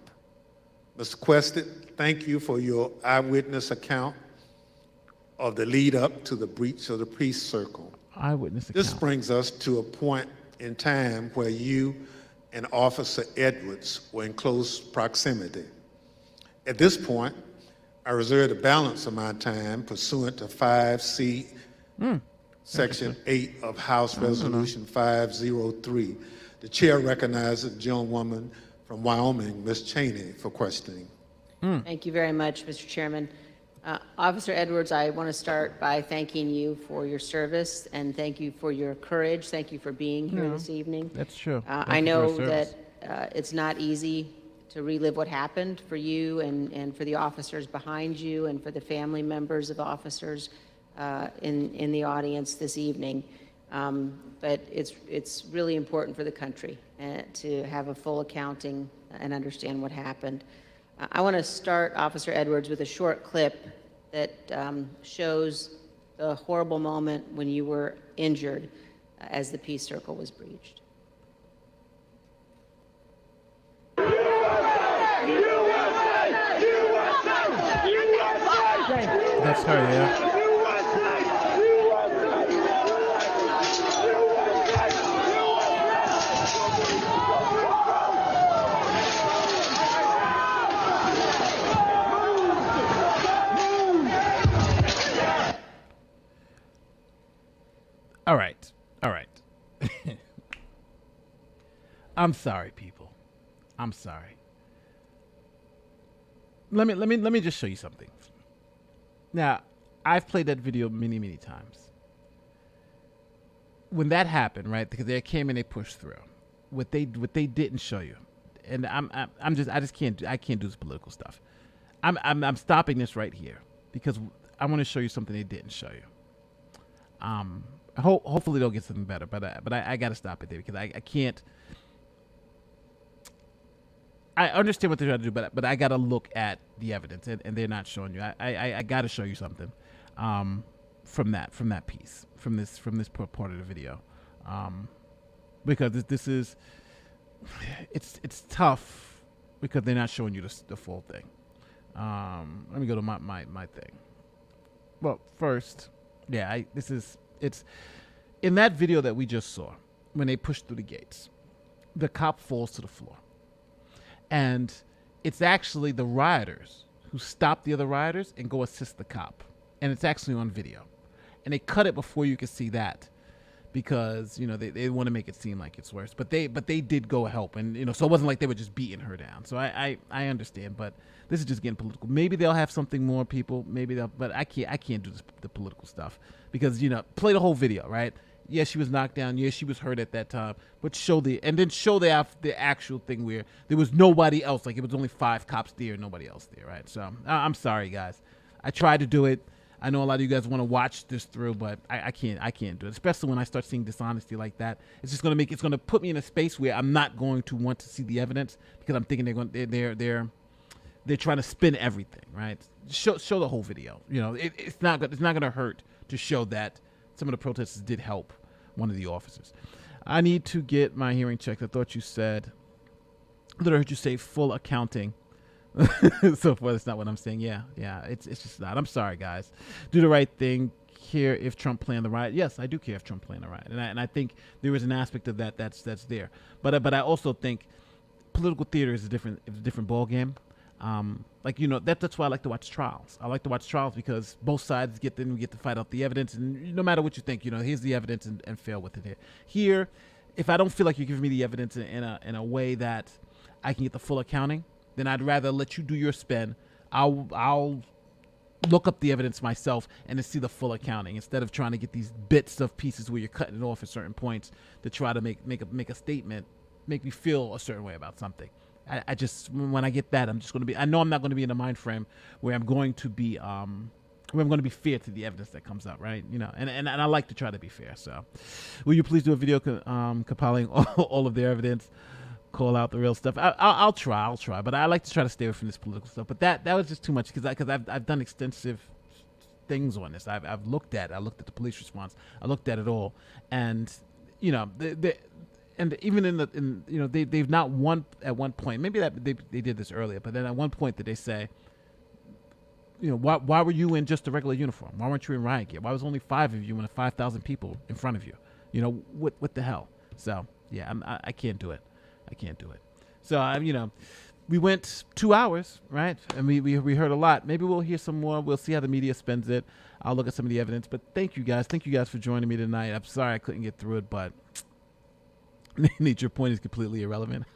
Mr. Quested, thank you for your eyewitness account of the lead up to the breach of the Peace Circle. Eyewitness account. This brings us to a point in time where you and Officer Edwards were in close proximity. At this point, I reserve the balance of my time pursuant to 5C, Section 8 of House Resolution 503. The chair recognizes the gentlewoman from Wyoming, Ms. Cheney, for questioning. Thank you very much, Mr. Chairman. Officer Edwards, I want to start by thanking you for your service and thank you for your courage. Thank you for being here this evening. That's true. I know that it's not easy to relive what happened for you and for the officers behind you and for the family members of officers in the audience this evening. But it's really important for the country to have a full accounting and understand what happened. I want to start, Officer Edwards, with a short clip that shows the horrible moment when you were injured as the Peace Circle was breached. That's her, yeah. All right. I'm sorry, people. I'm sorry. Let me just show you something. Now, I've played that video many, many times. When that happened, right? Because they came and they pushed through. What they didn't show you, and I can't do this political stuff. I'm stopping this right here because I want to show you something they didn't show you. Hopefully they'll get something better, but I got to stop it there because I can't. I understand what they're trying to do, but I got to look at the evidence, and they're not showing you. I got to show you something from that piece, from this part of the video, because this is it's tough because they're not showing you the full thing. Let me go to my thing. Well, first, yeah, it's in that video that we just saw when they pushed through the gates, the cop falls to the floor. And it's actually the rioters who stop the other rioters and go assist the cop. And it's actually on video. And they cut it before you could see that because, they want to make it seem like it's worse. But they did go help. And, so it wasn't like they were just beating her down. So I understand. But this is just getting political. Maybe they'll have something more, people. Maybe they'll. But I can't do the political stuff because, play the whole video, right? Yeah, she was knocked down. Yeah, she was hurt at that time. But show the actual thing where there was nobody else. Like it was only 5 cops there, nobody else there, right? So I'm sorry, guys. I tried to do it. I know a lot of you guys want to watch this through, but I can't do it. Especially when I start seeing dishonesty like that. It's just it's gonna put me in a space where I'm not going to want to see the evidence because I'm thinking they're trying to spin everything, right? Show the whole video. It's not gonna hurt to show that some of the protesters did help one of the officers. I need to get my hearing checked. I thought I heard you say full accounting. So far, that's not what I'm saying. Yeah, it's just not. I'm sorry, guys. Do the right thing. Care if Trump planned the riot? Yes, I do care if Trump planned the riot, and I think there is an aspect of that's there. But I also think political theater is a different ball game. That's why I like to watch trials. I like to watch trials because both sides get to fight out the evidence, and no matter what you think, here's the evidence and fail with it here. If I don't feel like you're giving me the evidence in a way that I can get the full accounting, then I'd rather let you do your spin. I'll look up the evidence myself and to see the full accounting instead of trying to get these bits of pieces where you're cutting it off at certain points to try to make a statement, make me feel a certain way about something. I just, when I get that, I know I'm not going to be in a mind frame where I'm going to be fair to the evidence that comes out, right? And I like to try to be fair. So will you please do a video compiling all of their evidence, call out the real stuff? I'll try, but I like to try to stay away from this political stuff. But that was just too much because I've done extensive things on this. I looked at the police response. I looked at it all, and and even they've not won at one point. Maybe that they did this earlier, but then at one point that they say, why were you in just a regular uniform? Why weren't you in riot gear? Why was only 5 of you and 5,000 people in front of you? What the hell? So yeah, I can't do it. I can't do it. So we went 2 hours, right? And we heard a lot. Maybe we'll hear some more. We'll see how the media spends it. I'll look at some of the evidence. But thank you guys. Thank you guys for joining me tonight. I'm sorry I couldn't get through it, but your point is completely irrelevant.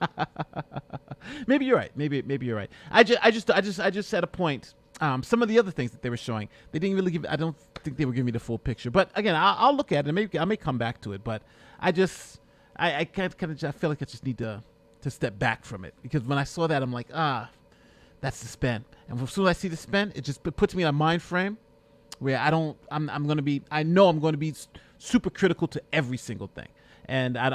Maybe you're right. Maybe you're right. I just set a point. Some of the other things that they were showing, they didn't really give. I don't think they were giving me the full picture. But again, I'll look at it. Maybe I may come back to it. But I feel like I just need to step back from it because when I saw that, I'm like, that's the spin. And as soon as I see the spin, it puts me in a mind frame where I know I'm going to be super critical to every single thing. And at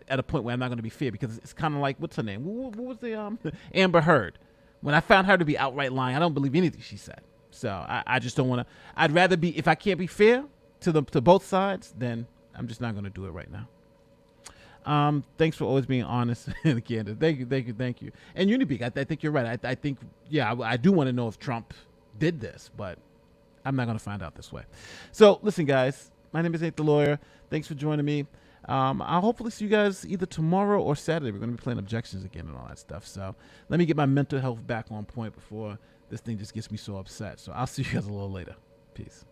a point where I'm not going to be fair because it's kind of like, what's her name? What was the Amber Heard? When I found her to be outright lying, I don't believe anything she said. So I just don't want to. I'd rather be, if I can't be fair to both sides, then I'm just not going to do it right now. Thanks for always being honest and candid. Thank you. And Unibeak, I think you're right. I think, I do want to know if Trump did this, but I'm not going to find out this way. So listen, guys, my name is Nate the Lawyer. Thanks for joining me. I'll hopefully see you guys either tomorrow or Saturday. We're going to be playing objections again and all that stuff. So let me get my mental health back on point before this thing just gets me so upset. So I'll see you guys a little later. Peace.